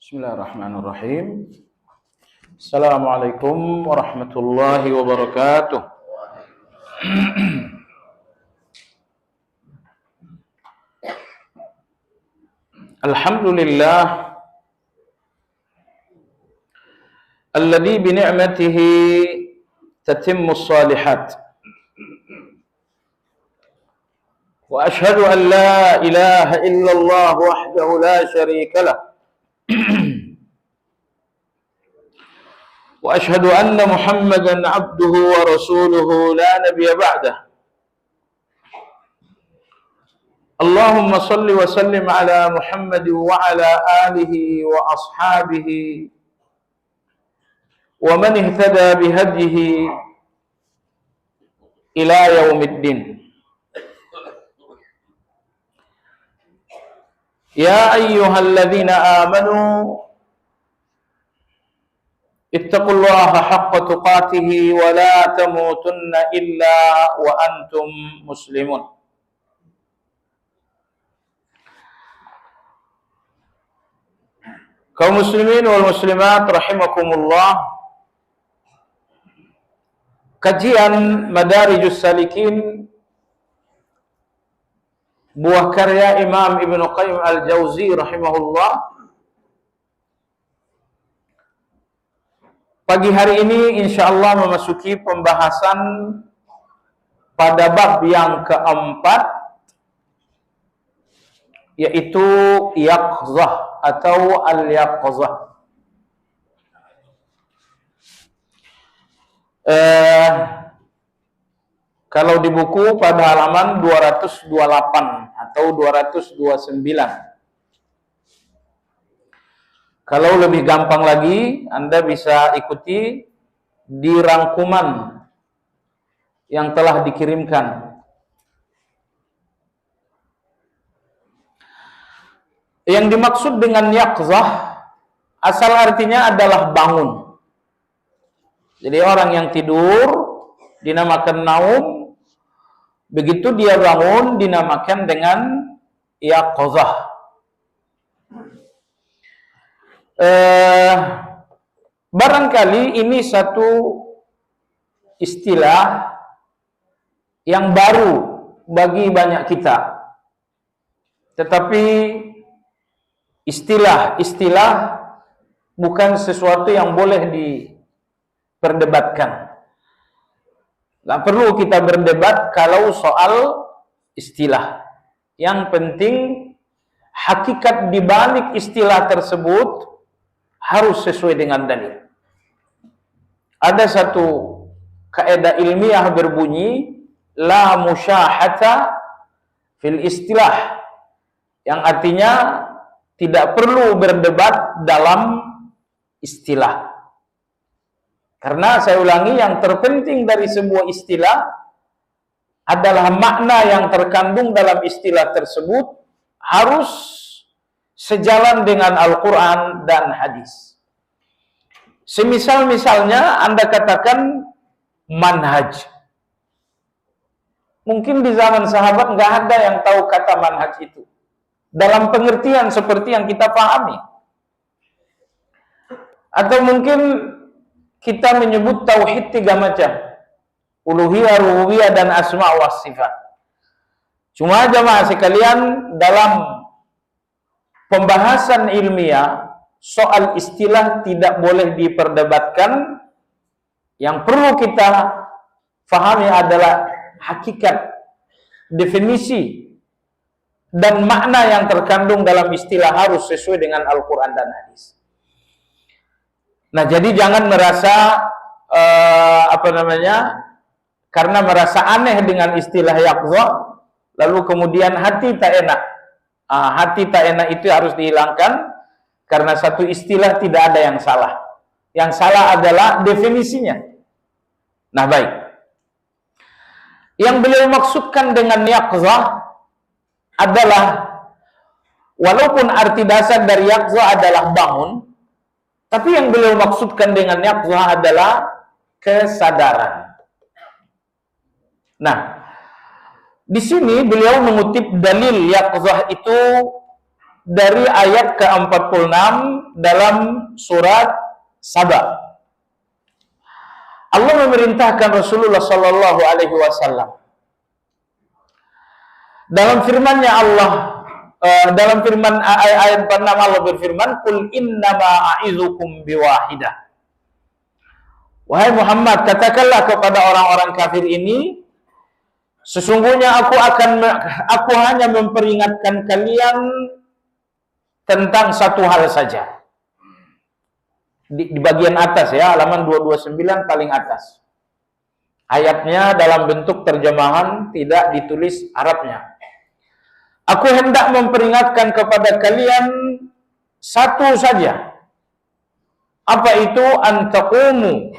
Bismillahirrahmanirrahim. Assalamualaikum warahmatullahi wabarakatuh. Alhamdulillah alladzi bi ni'matihi tatimmu shalihat. Wa ashhadu an la ilaha illallah wahdahu la syarika lah. وأشهد أن محمدا عبده ورسوله لا نبي بعده اللهم صل وسلم على محمد وعلى آله وأصحابه ومن اهتدى بهديه إلى يوم الدين يا أيها الذين آمنوا اتقوا الله حق تقاته ولا تموتن إلا وأنتم مسلمون. Kaum muslimin wal muslimat rahimakumullah. Kajian Madarijus Salikin, buah karya Imam Ibnu Qayyim Al-Jauzi rahimahullah. Pagi hari ini insyaallah memasuki pembahasan pada bab yang keempat, yaitu yaqzah atau al-yaqzah. Kalau di buku pada halaman 228 atau 229. Kalau lebih gampang lagi, Anda bisa ikuti di rangkuman yang telah dikirimkan. Yang dimaksud dengan yaqzah, asal artinya adalah bangun. Jadi orang yang tidur dinamakan naum, begitu dia bangun dinamakan dengan yaqzah. Barangkali ini satu istilah yang baru bagi banyak kita. Tetapi istilah bukan sesuatu yang boleh diperdebatkan. Nggak perlu kita berdebat kalau soal istilah. Yang penting hakikat di balik istilah tersebut harus sesuai dengan dalil. Ada satu kaidah ilmiah berbunyi la musyahata fil istilah, yang artinya tidak perlu berdebat dalam istilah. Karena saya ulangi, yang terpenting dari sebuah istilah adalah makna yang terkandung dalam istilah tersebut harus sejalan dengan Al-Quran dan hadis. Misalnya Anda katakan manhaj. Mungkin di zaman sahabat nggak ada yang tahu kata manhaj itu dalam pengertian seperti yang kita pahami. Atau mungkin kita menyebut tauhid 3 macam. Uluhiyah, rububiyah, dan asma wa sifat. Cuma jamaah sekalian, dalam pembahasan ilmiah, soal istilah tidak boleh diperdebatkan. Yang perlu kita fahami adalah hakikat, definisi, dan makna yang terkandung dalam istilah harus sesuai dengan Al-Quran dan hadis. Nah, jadi jangan merasa karena merasa aneh dengan istilah yaqzah, lalu kemudian hati tak enak. Hati tak enak itu harus dihilangkan, karena satu istilah tidak ada yang salah. Yang salah adalah definisinya. Nah, baik. Yang beliau maksudkan dengan yaqzah adalah, walaupun arti dasar dari yaqzah adalah bangun, tapi yang beliau maksudkan dengan yaqzah adalah kesadaran. Nah, di sini beliau mengutip dalil yaqzah itu dari ayat ke-46 dalam surat Saba. Allah memerintahkan Rasulullah sallallahu alaihi wasallam dalam firman-Nya Allah, dalam firman ayat 46 Allah berfirman, "Qul innama a'izukum biwahidah." Wahai Muhammad, katakanlah kepada orang-orang kafir ini, sesungguhnya aku hanya memperingatkan kalian tentang satu hal saja. Di bagian atas ya, halaman 229 paling atas. Ayatnya dalam bentuk terjemahan, tidak ditulis Arabnya. Aku hendak memperingatkan kepada kalian satu saja. Apa itu? Antaqumu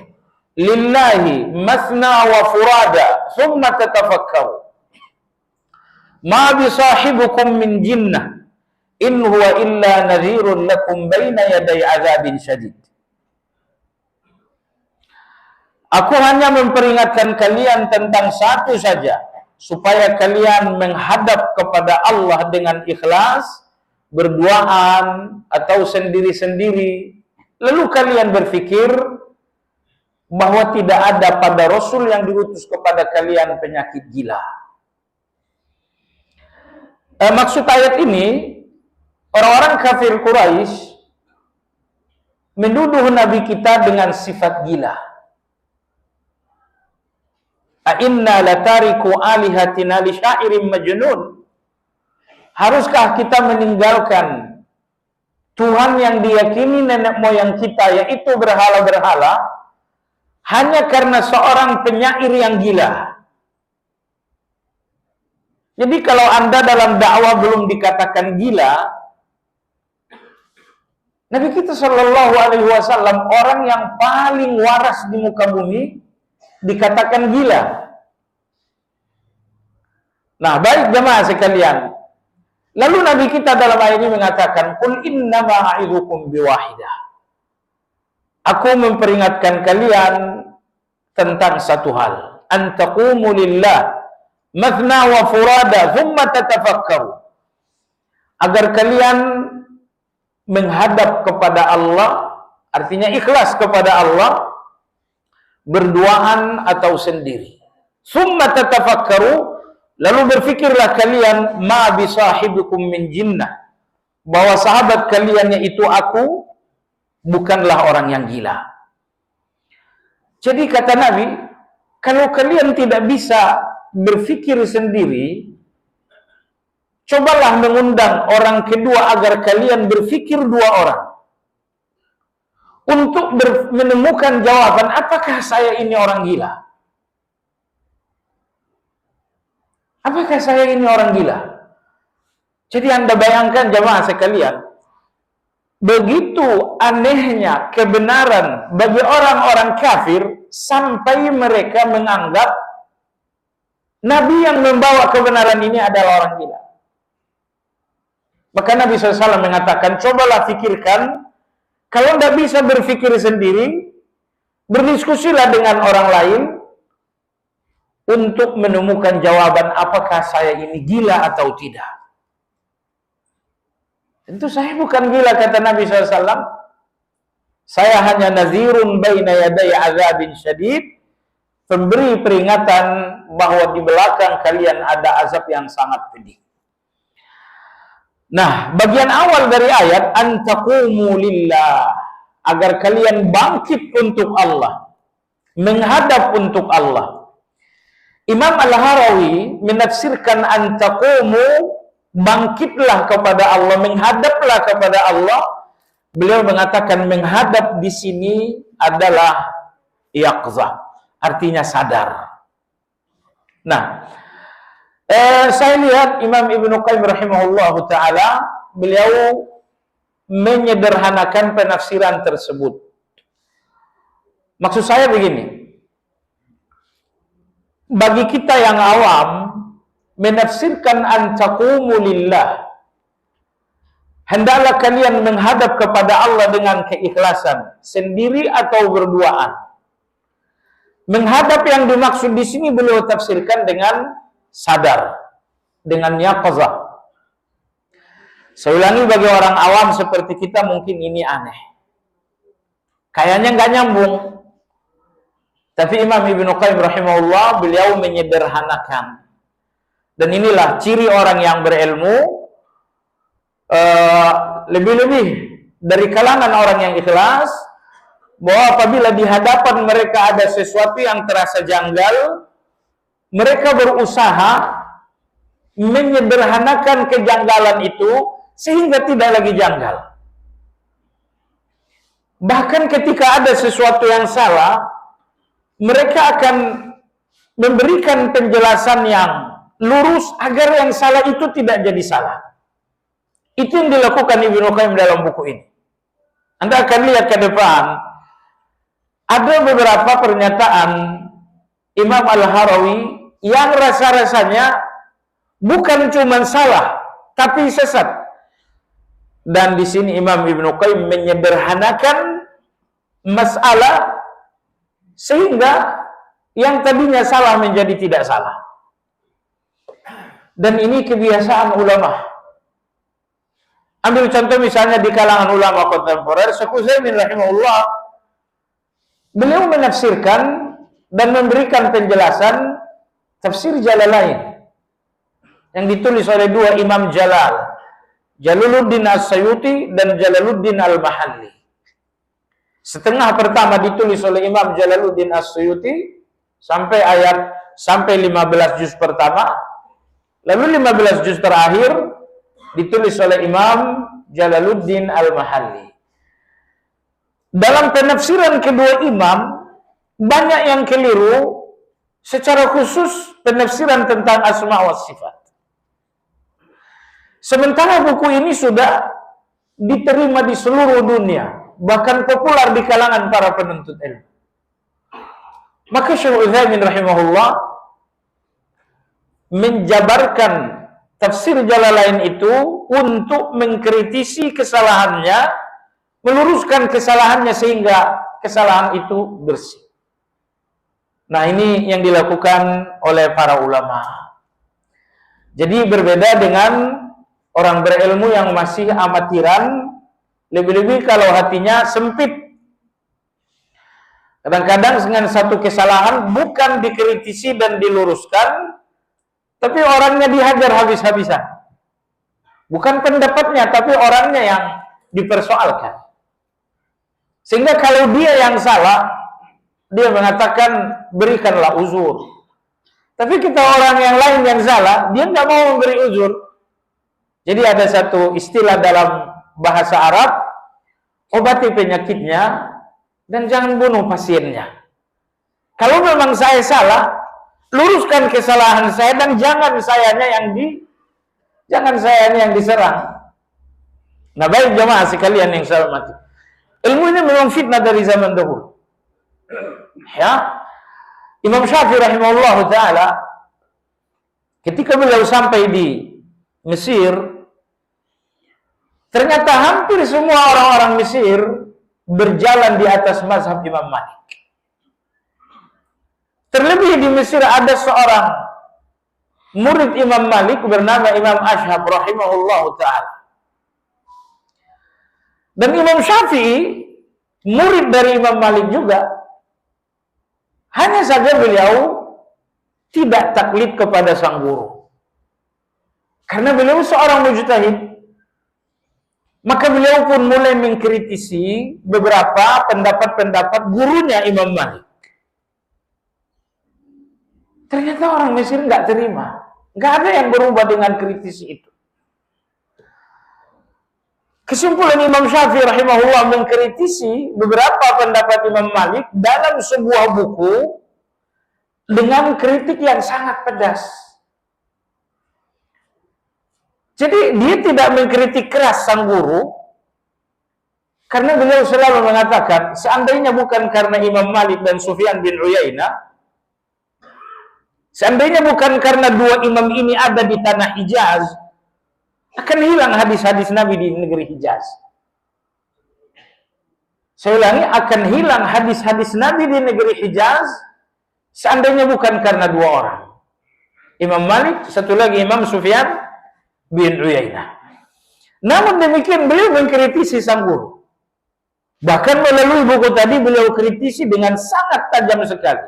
lillahi masna wa furada thumma tatafakkaru ma bisahibukum min jinnah in huwa illa nadhirun lakum baina yaday azabin syadid. Aku hanya memperingatkan kalian tentang satu saja, supaya kalian menghadap kepada Allah dengan ikhlas, berduaan atau sendiri-sendiri. Lalu kalian berpikir bahwa tidak ada pada Rasul yang diutus kepada kalian penyakit gila. Maksud ayat ini, orang-orang kafir Quraisy menuduh Nabi kita dengan sifat gila. Inna latariku alihatina li syairim majnun. Haruskah kita meninggalkan Tuhan yang diyakini nenek moyang kita, yaitu berhala-berhala, hanya karena seorang penyair yang gila? Jadi kalau Anda dalam dakwah belum dikatakan gila, Nabi kita Shallallahu Alaihi Wasallam orang yang paling waras di muka bumi dikatakan gila. Nah, baik jemaah sekalian. Lalu Nabi kita dalam ayat ini mengatakan, "Qul innama a'idukum biwahidah." Aku memperingatkan kalian tentang satu hal. Antaqumu lillah mathna wa furada thumma tatafakkaru. Agar kalian menghadap kepada Allah, artinya ikhlas kepada Allah, berduaan atau sendiri. Summa tatafakkaru, lalu berfikirlah kalian, ma bisahibukum min jinnah, bahwa sahabat kalian yaitu aku bukanlah orang yang gila. Jadi kata Nabi, kalau kalian tidak bisa berfikir sendiri, cobalah mengundang orang kedua agar kalian berfikir dua orang. Untuk menemukan jawaban, apakah saya ini orang gila? Apakah saya ini orang gila? Jadi Anda bayangkan jemaah sekalian, begitu anehnya kebenaran bagi orang-orang kafir sampai mereka menganggap Nabi yang membawa kebenaran ini adalah orang gila. Maka Nabi SAW mengatakan, cobalah pikirkan. Kalau tidak bisa berpikir sendiri, berdiskusilah dengan orang lain untuk menemukan jawaban apakah saya ini gila atau tidak. Tentu saya bukan gila, kata Nabi SAW. Saya hanya nazirun baina yaday azabin syadid, pemberi peringatan bahwa di belakang kalian ada azab yang sangat pedih. Nah, bagian awal dari ayat antaqumu lillah, agar kalian bangkit untuk Allah, menghadap untuk Allah. Imam Al-Harawi menafsirkan antaqumu, bangkitlah kepada Allah, menghadaplah kepada Allah. Beliau mengatakan menghadap di sini adalah yaqzah, artinya sadar. Nah, saya lihat Imam Ibnu Qayyim rahimahullahu ta'ala, beliau menyederhanakan penafsiran tersebut. Maksud saya begini, bagi kita yang awam, menafsirkan antaqumu lillah, hendaklah kalian menghadap kepada Allah dengan keikhlasan, sendiri atau berduaan. Menghadap yang dimaksud di sini beliau tafsirkan dengan sadar, dengan yaqzah. Saya ulangi, bagi orang awam seperti kita mungkin ini aneh. Kayaknya nggak nyambung. Tapi Imam Ibnu Qayyim rahimahullah, beliau menyederhanakan. Dan inilah ciri orang yang berilmu, lebih-lebih dari kalangan orang yang ikhlas, bahwa apabila di hadapan mereka ada sesuatu yang terasa janggal, mereka berusaha menyederhanakan kejanggalan itu sehingga tidak lagi janggal. Bahkan ketika ada sesuatu yang salah, mereka akan memberikan penjelasan yang lurus agar yang salah itu tidak jadi salah. Itu yang dilakukan Ibnu Qayyim dalam buku ini. Anda akan lihat ke depan, ada beberapa pernyataan Imam Al-Harawi yang rasa-rasanya bukan cuma salah, tapi sesat. Dan di sini Imam Ibnu Qayyim menyederhanakan masalah sehingga yang tadinya salah menjadi tidak salah. Dan ini kebiasaan ulama. Ambil contoh misalnya di kalangan ulama kontemporer, Syekh Utsaimin rahimahullah, beliau menafsirkan dan memberikan penjelasan tafsir Jalalain yang ditulis oleh dua Imam Jalal, Jalaluddin As-Suyuti dan Jalaluddin Al-Mahalli. Setengah pertama ditulis oleh Imam Jalaluddin As-Suyuti sampai 15 juz pertama, lalu 15 juz terakhir ditulis oleh Imam Jalaluddin Al-Mahalli. Dalam penafsiran kedua imam banyak yang keliru, secara khusus penafsiran tentang asma wa sifat. Sementara buku ini sudah diterima di seluruh dunia, bahkan populer di kalangan para penuntut ilmu. Maka Syekh Utsaimin rahimahullah menjabarkan tafsir Jalalain itu untuk mengkritisi kesalahannya, meluruskan kesalahannya sehingga kesalahan itu bersih. Nah, ini yang dilakukan oleh para ulama. Jadi berbeda dengan orang berilmu yang masih amatiran, lebih-lebih kalau hatinya sempit. Kadang-kadang dengan satu kesalahan bukan dikritisi dan diluruskan, tapi orangnya dihajar habis-habisan. Bukan pendapatnya, tapi orangnya yang dipersoalkan. Sehingga kalau dia yang salah, dia mengatakan berikanlah uzur. Tapi kita orang yang lain yang salah, dia nggak mau memberi uzur. Jadi ada satu istilah dalam bahasa Arab, obati penyakitnya dan jangan bunuh pasiennya. Kalau memang saya salah, luruskan kesalahan saya dan jangan sayanya yang diserang. Nah, baik jemaah sekalian yang saya hormati, ilmu ini memang fitnah dari zaman dahulu. Ya, Imam Syafi'i rahimahullah taala ketika beliau sampai di Mesir, ternyata hampir semua orang-orang Mesir berjalan di atas mazhab Imam Malik. Terlebih di Mesir ada seorang murid Imam Malik bernama Imam Ashhab rahimahullah taala. Dan Imam Syafi'i murid dari Imam Malik juga. Hanya saja beliau tidak taklid kepada sang guru. Karena beliau seorang mujtahid, maka beliau pun mulai mengkritisi beberapa pendapat-pendapat gurunya Imam Malik. Ternyata orang Mesir nggak terima. Nggak ada yang berubah dengan kritisi itu. Kesimpulan Imam Syafi'i rahimahullah mengkritisi beberapa pendapat Imam Malik dalam sebuah buku dengan kritik yang sangat pedas. Jadi dia tidak mengkritik keras sang guru, karena beliau selalu mengatakan, seandainya bukan karena Imam Malik dan Sufyan bin Uyainah, seandainya bukan karena dua imam ini ada di tanah Hijaz, akan hilang hadis-hadis Nabi di negeri Hijaz. Saya ulangi, akan hilang hadis-hadis Nabi di negeri Hijaz seandainya bukan karena dua orang. Imam Malik, satu lagi Imam Sufyan bin Uyainah. Namun demikian beliau mengkritisi sang guru. Bahkan melalui buku tadi beliau kritisi dengan sangat tajam sekali.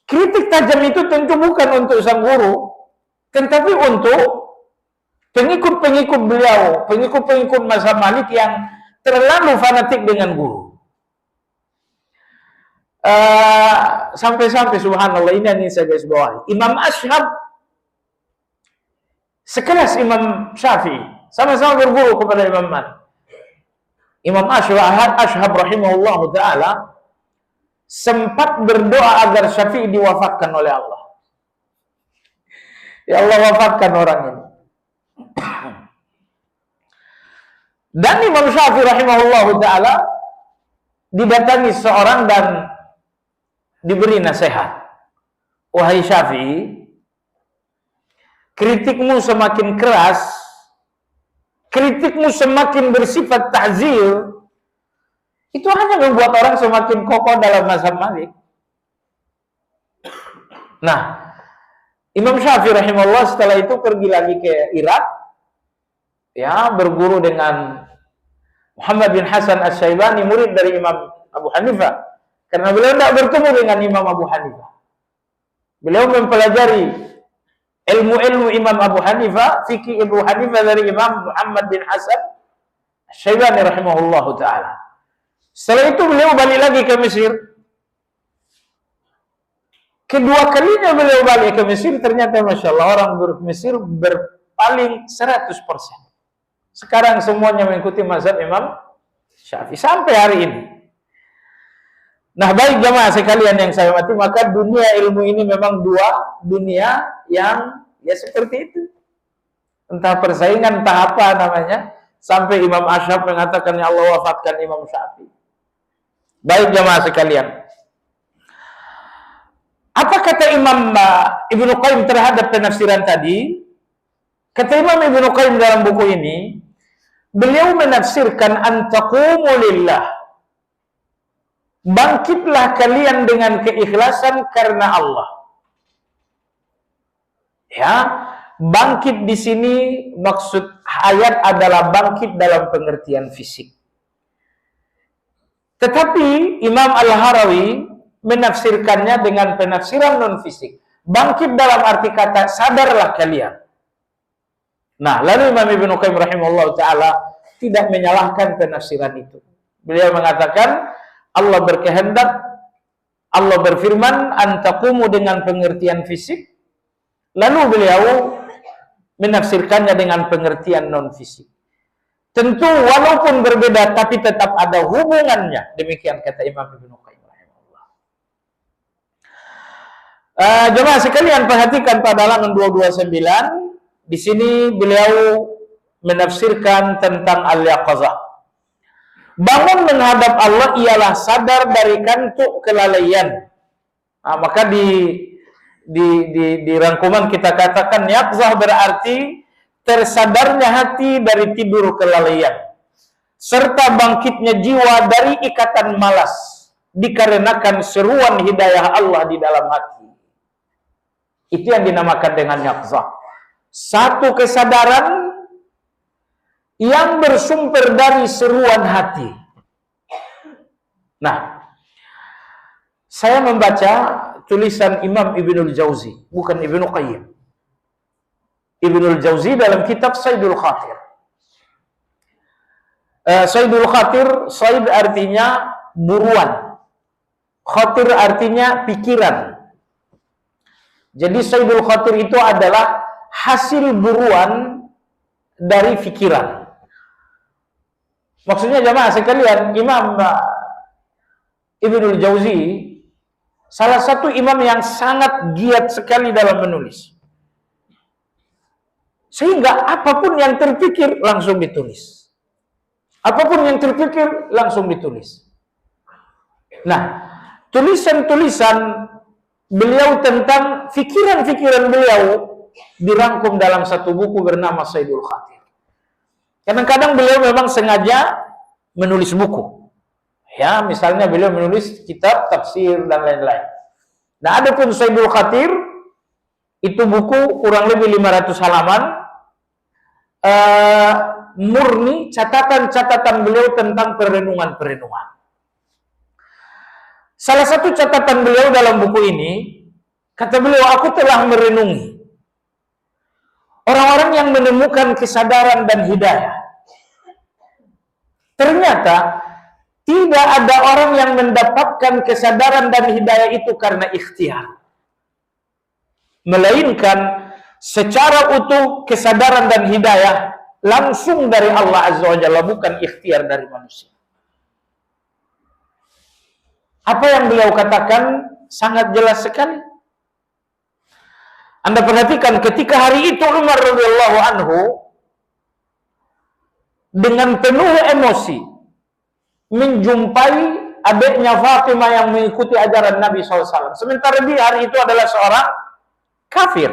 Kritik tajam itu tentu bukan untuk sang guru, tetapi untuk pengikut-pengikut beliau, pengikut-pengikut mazhab Malik yang terlalu fanatik dengan guru. Sampai-sampai subhanallah, ini yang saya garis bawahi. Imam Ashhab sekelas Imam Syafi'i, sama-sama berguru kepada Imam Malik. Imam Ashhab rahimahullahu ta'ala sempat berdoa agar Syafi'i diwafatkan oleh Allah. Ya Allah, wafatkan orang ini. Dan Imam Syafi'i rahimahullahu ta'ala didatangi seorang dan diberi nasihat. Wahai Syafi'i, kritikmu semakin keras, kritikmu semakin bersifat ta'zir, itu hanya membuat orang semakin kokoh dalam mazhab Malik. Nah, Imam Syafi'i rahimahullah setelah itu pergi lagi ke Irak, ya, berguru dengan Muhammad bin Hasan Asy-Syaibani, murid dari Imam Abu Hanifah. Karena beliau tidak bertemu dengan Imam Abu Hanifah. Beliau mempelajari ilmu-ilmu Imam Abu Hanifah, fikih Abu Hanifah dari Imam Muhammad bin Hasan Asy-Syaibani rahimahullahu ta'ala. Setelah itu beliau balik lagi ke Mesir. Kedua kalinya beliau balik ke Mesir, ternyata Masya Allah orang Mesir berpaling 100%. Sekarang semuanya mengikuti mazhab Imam Syafi'i sampai hari ini. Nah, baik jamaah sekalian yang saya hormati, maka dunia ilmu ini memang dua dunia yang ya seperti itu. Entah persaingan, entah apa namanya, sampai Imam Ashhab mengatakan ya Allah wafatkan Imam Syafi'i. Baik jamaah sekalian. Apa kata Imam Ibnu Qayyim terhadap penafsiran tadi? Kata Imam Ibnu Qayyim dalam buku ini, beliau menafsirkan antaqumu lillah. Bangkitlah kalian dengan keikhlasan karena Allah. Ya, bangkit di sini maksud ayat adalah bangkit dalam pengertian fisik. Tetapi Imam Al-Harawi menafsirkannya dengan penafsiran non-fisik. Bangkit dalam arti kata sadarlah kalian. Nah, lalu Imam Ibnu Qayyim rahimahullah ta'ala tidak menyalahkan penafsiran itu. Beliau mengatakan Allah berkehendak, Allah berfirman antaqumu dengan pengertian fisik. Lalu beliau menafsirkannya dengan pengertian non-fisik. Tentu walaupun berbeda tapi tetap ada hubungannya. Demikian kata Imam Ibnu Qayyim rahimahullah. Jemaah sekalian perhatikan pada halaman 229. Di sini beliau menafsirkan tentang al-yaqazah. Bangun menghadap Allah ialah sadar dari kantuk kelalaian. Nah, maka di rangkuman kita katakan yaqzah berarti tersadarnya hati dari tidur kelalaian, serta bangkitnya jiwa dari ikatan malas dikarenakan seruan hidayah Allah di dalam hati. Itu yang dinamakan dengan yaqzah. Satu kesadaran yang bersumber dari seruan hati. Nah, saya membaca tulisan Imam Ibnul Jauzi, bukan Ibnu Qayyim. Ibnul Jauzi dalam kitab Saidul Khatir. Saidul Khatir, Said artinya buruan. Khatir artinya pikiran. Jadi Saidul Khatir itu adalah hasil buruan dari pikiran. Maksudnya jemaah sekalian, Imam Ibnul Jauzi salah satu imam yang sangat giat sekali dalam menulis. Sehingga apapun yang terpikir langsung ditulis. Apapun yang terpikir langsung ditulis. Nah, tulisan-tulisan beliau tentang pikiran-pikiran beliau dirangkum dalam satu buku bernama Saidul Khatir. Kadang-kadang beliau memang sengaja menulis buku. Ya, misalnya beliau menulis kitab, tafsir, dan lain-lain. Nah, adapun Saidul Khatir, itu buku kurang lebih 500 halaman. murni catatan-catatan beliau tentang perenungan-perenungan. Salah satu catatan beliau dalam buku ini, kata beliau, aku telah merenungi orang-orang yang menemukan kesadaran dan hidayah. Ternyata tidak ada orang yang mendapatkan kesadaran dan hidayah itu karena ikhtiar, melainkan secara utuh kesadaran dan hidayah langsung dari Allah Azza wa Jalla, bukan ikhtiar dari manusia. Apa yang beliau katakan sangat jelas sekali. Anda perhatikan ketika hari itu Umar radhiyallahu anhu dengan penuh emosi menjumpai adiknya Fatimah yang mengikuti ajaran Nabi SAW. Sementara dia hari itu adalah seorang kafir.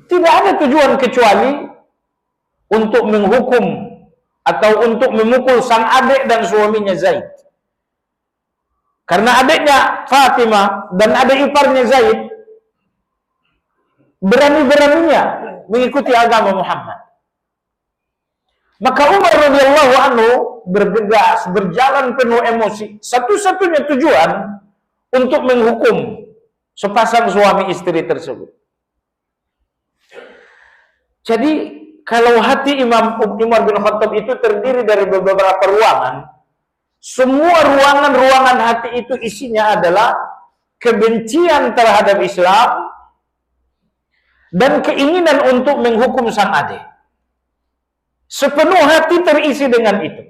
Tidak ada tujuan kecuali untuk menghukum atau untuk memukul sang adik dan suaminya Zaid. Karena adiknya Fatimah dan adik iparnya Zaid berani-beraninya mengikuti agama Muhammad. Maka Umar radhiyallahu anhu bergegas, berjalan penuh emosi. Satu-satunya tujuan untuk menghukum sepasang suami istri tersebut. Jadi kalau hati Imam Umar bin Khattab itu terdiri dari beberapa ruangan, semua ruangan-ruangan hati itu isinya adalah kebencian terhadap Islam dan keinginan untuk menghukum sang adik. Sepenuh hati terisi dengan itu.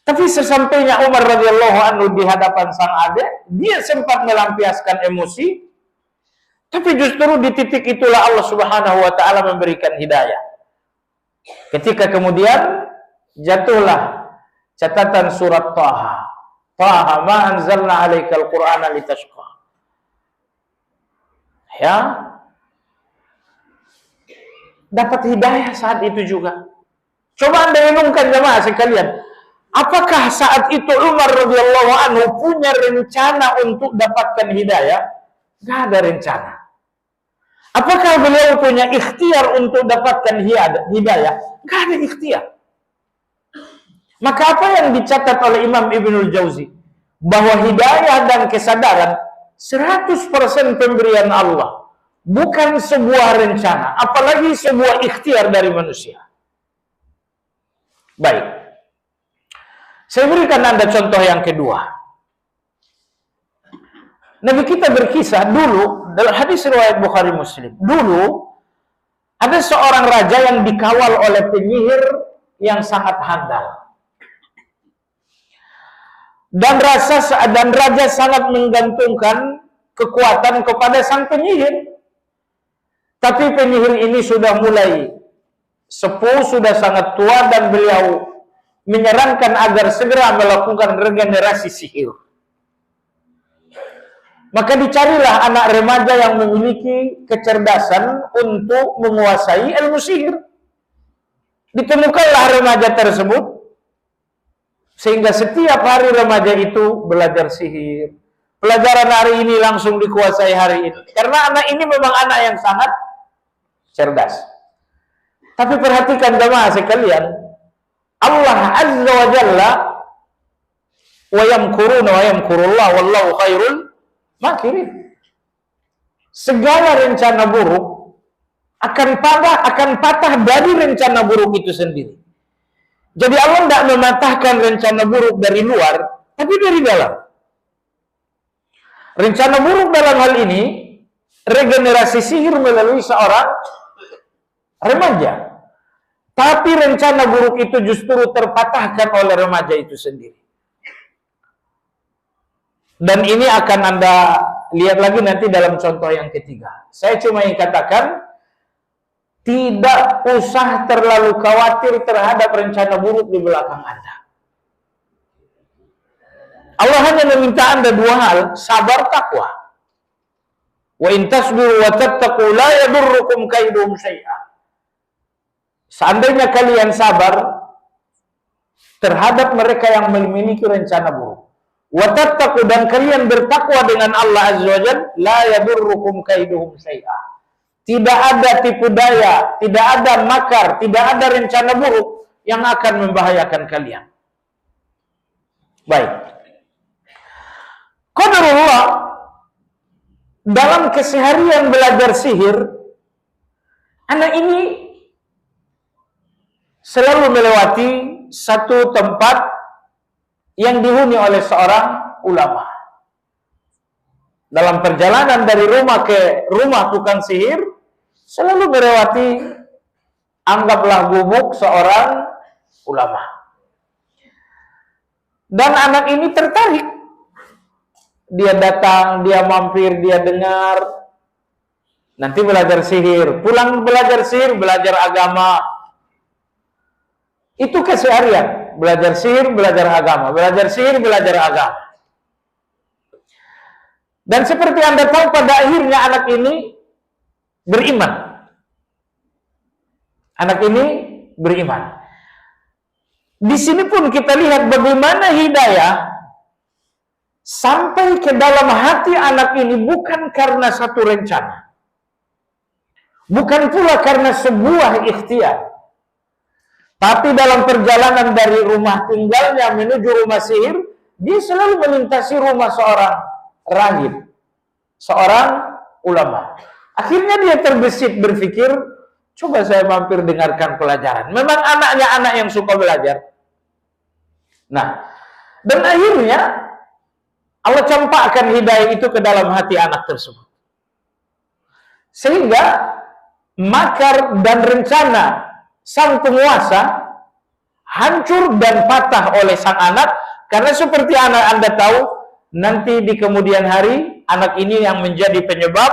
Tapi sesampainya Umar radhiyallahu anhu di hadapan sang adik, dia sempat melampiaskan emosi, tapi justru di titik itulah Allah Subhanahu wa taala memberikan hidayah. Ketika kemudian jatuhlah catatan surat Taha. Taha ma anzalna 'alaikal Qur'ana litashqa. Ya. Dapat hidayah saat itu juga. Coba Anda renungkan jemaah sekalian. Apakah saat itu Umar radhiyallahu anhu punya rencana untuk dapatkan hidayah? Gak ada rencana. Apakah beliau punya ikhtiar untuk dapatkan hidayah? Gak ada ikhtiar. Maka apa yang dicatat oleh Imam Ibnul Jauzi? Bahwa hidayah dan kesadaran 100% pemberian Allah. Bukan sebuah rencana. Apalagi sebuah ikhtiar dari manusia. Baik. Saya berikan Anda contoh yang kedua. Nabi kita berkisah dulu, dalam hadis riwayat Bukhari Muslim. Dulu, ada seorang raja yang dikawal oleh penyihir yang sangat handal. Dan raja sangat menggantungkan kekuatan kepada sang penyihir. Tapi penyihir ini sudah mulai sepuh, sudah sangat tua, dan beliau menyarankan agar segera melakukan regenerasi sihir. Maka dicarilah anak remaja yang memiliki kecerdasan untuk menguasai ilmu sihir. Ditemukanlah remaja tersebut, sehingga setiap hari remaja itu belajar sihir. Pelajaran hari ini langsung dikuasai hari ini. Karena anak ini memang anak yang sangat cerdas. Tapi perhatikan jemaah sekalian, Allah Azza wa Jalla wa yamkuruna wa yamkurullah wallahu khairul makirin. Segala rencana buruk akan patah dari rencana buruk itu sendiri. Jadi Allah tidak mematahkan rencana buruk dari luar, tapi dari dalam. Rencana buruk dalam hal ini regenerasi sihir melalui seorang remaja. Tapi rencana buruk itu justru terpatahkan oleh remaja itu sendiri. Dan ini akan Anda lihat lagi nanti dalam contoh yang ketiga. Saya cuma ingin katakan, tidak usah terlalu khawatir terhadap rencana buruk di belakang Anda. Allah hanya meminta Anda dua hal, sabar, takwa. Wa in tasbiru wa tattaqu la yadurrukum kaiduhum syai'a. Seandainya kalian sabar terhadap mereka yang memiliki rencana buruk, wa tattaqu, dan kalian bertakwa dengan Allah Azza wa Jalla, la yadurrukum kaiduhum syai'a. tidak ada tipu daya, tidak ada makar, tidak ada rencana buruk yang akan membahayakan kalian. Baik. Qadarullah, dalam keseharian belajar sihir, anak ini selalu melewati satu tempat yang dihuni oleh seorang ulama. Dalam perjalanan dari rumah ke rumah tukang sihir, selalu melewati, anggaplah gubuk seorang ulama. Dan anak ini tertarik. Dia datang, dia mampir, dia dengar. Nanti belajar sihir, pulang belajar sihir, belajar agama. Itu keseharian. Belajar sihir, belajar agama. Belajar sihir, belajar agama. Dan seperti Anda tahu, pada akhirnya anak ini beriman. Anak ini beriman. Di sini pun kita lihat bagaimana hidayah sampai ke dalam hati anak ini bukan karena satu rencana. Bukan pula karena sebuah ikhtiar. Tapi dalam perjalanan dari rumah tinggalnya menuju rumah sihir, dia selalu melintasi rumah seorang rahib, seorang ulama. Akhirnya dia terbesit berpikir, coba saya mampir dengarkan pelajaran. Memang anaknya anak yang suka belajar. Nah, dan akhirnya Allah campakkan hidayah itu ke dalam hati anak tersebut. Sehingga makar dan rencana sang penguasa hancur dan patah oleh sang anak, karena seperti anak Anda tahu, nanti di kemudian hari anak ini yang menjadi penyebab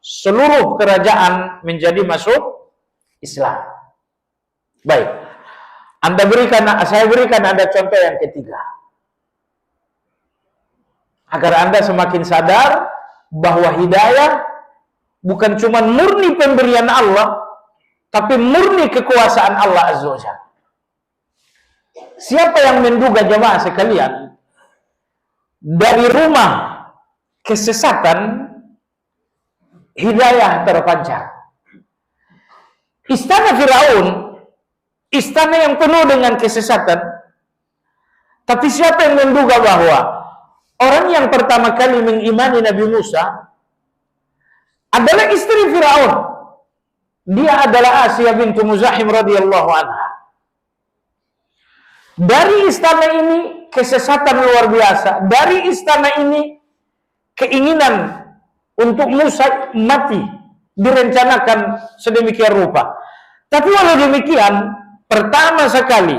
seluruh kerajaan menjadi masuk Islam. Baik, saya berikan Anda contoh yang ketiga, agar Anda semakin sadar bahwa hidayah bukan cuma murni pemberian Allah, tapi murni kekuasaan Allah Azza wa Jalla. Siapa yang menduga, jemaah sekalian, dari rumah kesesatan hidayah terpancar. Istana Firaun, istana yang penuh dengan kesesatan, tapi siapa yang menduga bahwa orang yang pertama kali mengimani Nabi Musa adalah istri Firaun. Dia adalah Asiyah bintu Muzahim radhiyallahu anha. Dari istana ini kesesatan luar biasa. Dari istana ini keinginan untuk Musa mati direncanakan sedemikian rupa. Tapi walau demikian, pertama sekali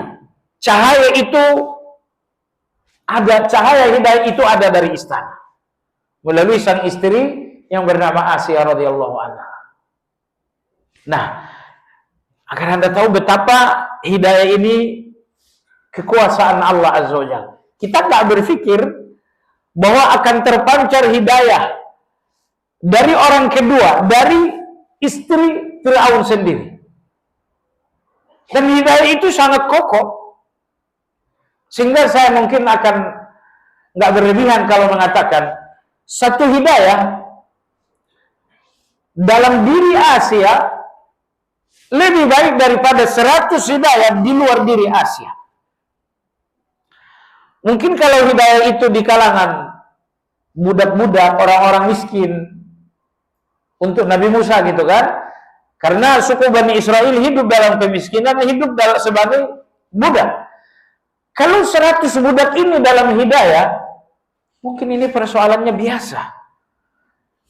cahaya hidayah itu ada dari istana, melalui sang istri yang bernama Asiyah radhiyallahu anha. Nah, agar Anda tahu betapa hidayah ini kekuasaan Allah Azza wa Jalla. Kita tidak berpikir bahwa akan terpancar hidayah dari orang kedua, dari istri Fir'aun sendiri. Dan hidayah itu sangat kokoh. Sehingga saya mungkin akan nggak berlebihan kalau mengatakan satu hidayah dalam diri Asia lebih baik daripada 100 hidayah di luar diri Asia. Mungkin kalau hidayah itu di kalangan budak-budak, orang-orang miskin, untuk Nabi Musa gitu kan, karena suku Bani Israel hidup dalam kemiskinan, hidup sebagai budak. Kalau 100 budak ini dalam hidayah, mungkin ini persoalannya biasa.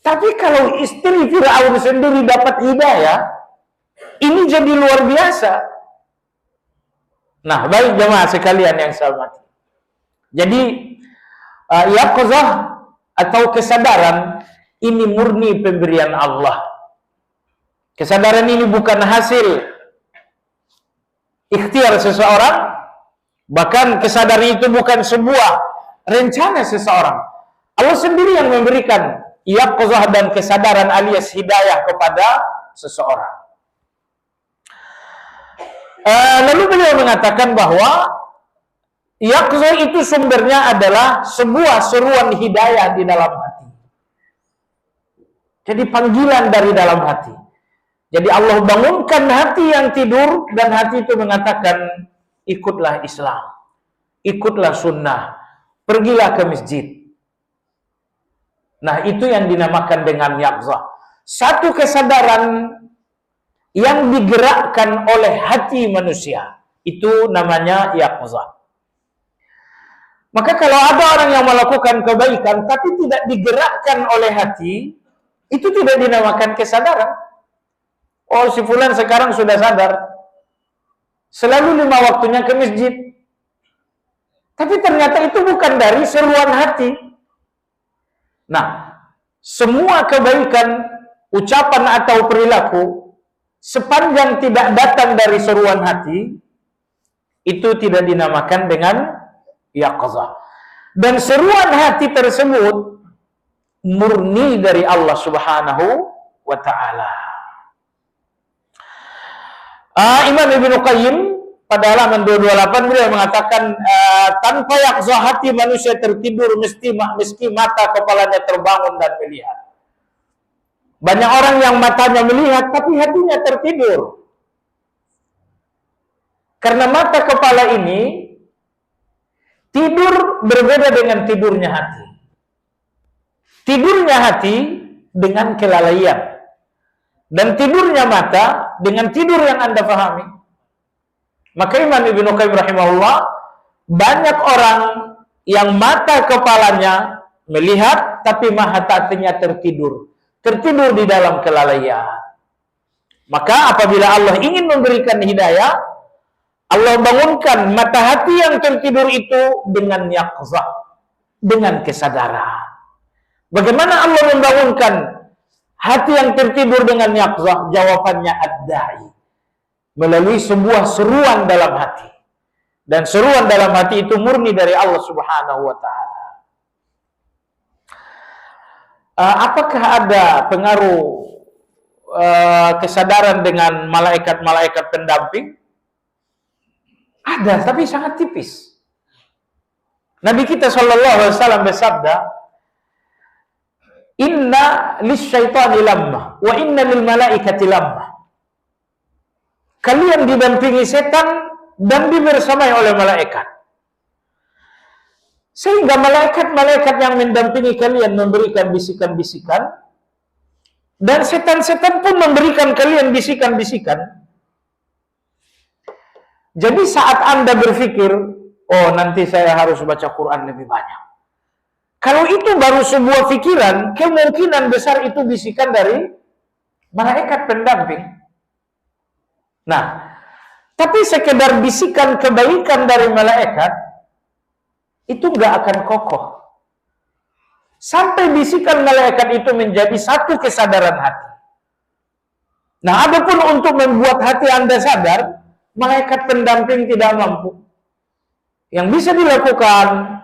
Tapi kalau istri Fir'aun sendiri dapat hidayah, ini jadi luar biasa. Nah, baik jemaah sekalian yang saya hormati. Jadi, yaqzah atau kesadaran ini murni pemberian Allah. Kesadaran ini bukan hasil ikhtiar seseorang, bahkan kesadaran itu bukan sebuah rencana seseorang. Allah sendiri yang memberikan yaqzah dan kesadaran alias hidayah kepada seseorang. Lalu beliau mengatakan bahwa yaqzah itu sumbernya adalah sebuah seruan hidayah di dalam hati. Jadi panggilan dari dalam hati. Jadi Allah bangunkan hati yang tidur dan hati itu mengatakan, ikutlah Islam, ikutlah sunnah, pergilah ke masjid. Nah, itu yang dinamakan dengan yaqzah. Satu kesadaran yang digerakkan oleh hati manusia, itu namanya yaqzah. Maka kalau ada orang yang melakukan kebaikan tapi tidak digerakkan oleh hati, itu tidak dinamakan kesadaran. Oh, si fulan sekarang sudah sadar, selalu 5 waktunya ke masjid. Tapi ternyata itu bukan dari seruan hati. Nah, semua kebaikan, ucapan atau perilaku, sepanjang tidak datang dari seruan hati, itu tidak dinamakan dengan yaqzah. Dan seruan hati tersebut murni dari Allah Subhanahu wa ta'ala. Imam Ibnu Qayyim pada halaman 228 beliau mengatakan, tanpa yaqzah hati manusia tertidur meski mata kepalanya terbangun dan melihat. Banyak orang yang matanya melihat tapi hatinya tertidur. Karena mata kepala ini tidur berbeda dengan tidurnya hati. Tidurnya hati dengan kelalaian. Dan tidurnya mata dengan tidur yang Anda pahami. Maka Imam Ibnu Qayyim rahimahullah, banyak orang yang mata kepalanya melihat tapi hatinya tertidur. Tertidur di dalam kelalaian. Maka apabila Allah ingin memberikan hidayah, Allah bangunkan mata hati yang tertidur itu dengan yaqzah, dengan kesadaran. Bagaimana Allah membangunkan hati yang tertidur dengan yaqzah? Jawabannya ad-da'i, melalui sebuah seruan dalam hati. Dan seruan dalam hati itu murni dari Allah Subhanahu wa ta'ala. Apakah ada pengaruh kesadaran dengan malaikat-malaikat pendamping? Ada, tapi sangat tipis. Nabi kita SAW bersabda, inna lisyaitani lamma wa inna lil malaikati lamma. Kalian didampingi setan dan dibersamai oleh malaikat. Sehingga malaikat-malaikat yang mendampingi kalian memberikan bisikan-bisikan, dan setan-setan pun memberikan kalian bisikan-bisikan. Jadi saat Anda berpikir, oh nanti saya harus baca Quran lebih banyak. Kalau itu baru sebuah pikiran, kemungkinan besar itu bisikan dari malaikat pendamping. Nah, tapi sekedar bisikan kebaikan dari malaikat, itu nggak akan kokoh. Sampai bisikan malaikat itu menjadi satu kesadaran hati. Nah, adapun untuk membuat hati Anda sadar, malaikat pendamping tidak mampu. Yang bisa dilakukan,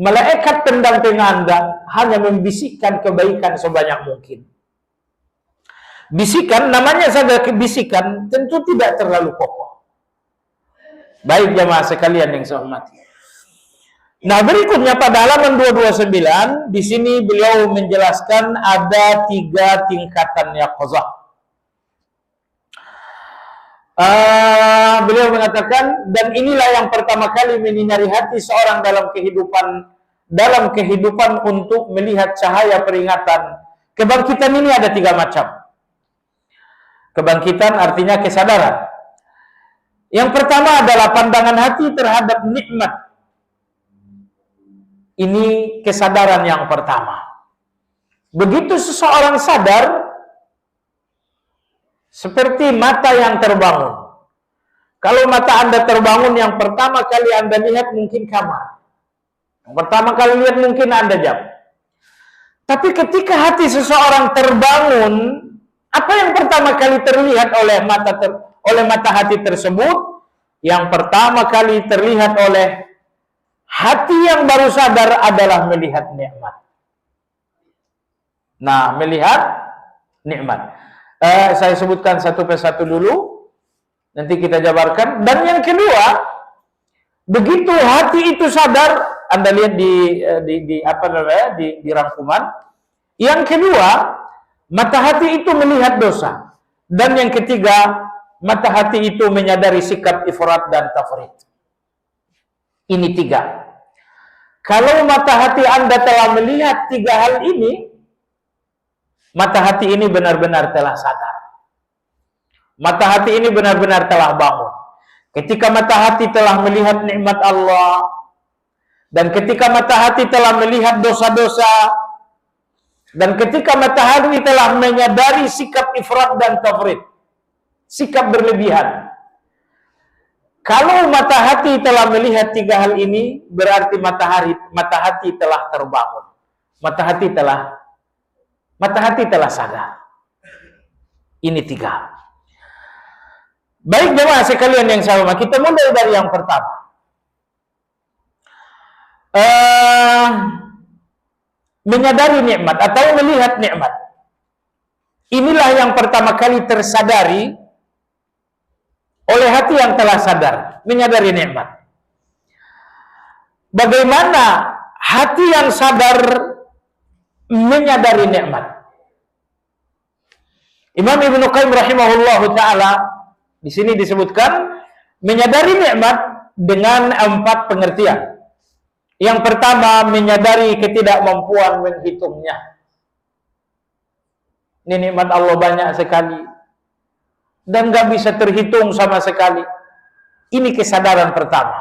malaikat pendamping Anda hanya membisikkan kebaikan sebanyak mungkin. Bisikan, namanya saja bisikan, tentu tidak terlalu kokoh. Baik jamaah sekalian yang saya hormati. Nah, berikutnya pada halaman 229, di sini beliau menjelaskan ada 3 tingkatan yaqzah. Beliau mengatakan, dan inilah yang pertama kali menyinari hati seorang dalam kehidupan untuk melihat cahaya peringatan. Kebangkitan ini ada 3 macam. Kebangkitan artinya kesadaran. Yang pertama adalah pandangan hati terhadap nikmat. Ini kesadaran yang pertama. Begitu seseorang sadar, seperti mata yang terbangun. Kalau mata Anda terbangun, yang pertama kali Anda lihat mungkin kamar. Yang pertama kali lihat mungkin Anda jam. Tapi ketika hati seseorang terbangun, apa yang pertama kali terlihat oleh mata hati tersebut? Yang pertama kali terlihat oleh hati yang baru sadar adalah melihat nikmat. Nah, melihat nikmat. Saya sebutkan satu persatu dulu, nanti kita jabarkan. Dan yang kedua, begitu hati itu sadar, Anda lihat di rangkuman. Yang kedua, mata hati itu melihat dosa. Dan yang ketiga, mata hati itu menyadari sikap ifrat dan tafrid. Ini 3. Kalau mata hati Anda telah melihat 3 hal ini, mata hati ini benar-benar telah sadar. Mata hati ini benar-benar telah bangun. Ketika mata hati telah melihat nikmat Allah, dan ketika mata hati telah melihat dosa-dosa, dan ketika mata hati telah menyadari sikap ifrat dan tafrid, sikap berlebihan. Kalau mata hati telah melihat 3 hal ini, berarti mata hati telah terbangun. Mata hati telah sadar. Ini 3. Baik jemaah sekalian yang saya hormati, kita mulai dari yang pertama. Menyadari nikmat atau melihat nikmat. Inilah yang pertama kali tersadari oleh hati yang telah sadar, menyadari nikmat. Bagaimana hati yang sadar menyadari nikmat? Imam Ibnu Qayyim rahimahullahu taala di sini disebutkan menyadari nikmat dengan 4 pengertian. Yang pertama, menyadari ketidakmampuan menghitungnya. Ini nikmat Allah banyak sekali dan gak bisa terhitung sama sekali. Ini kesadaran pertama.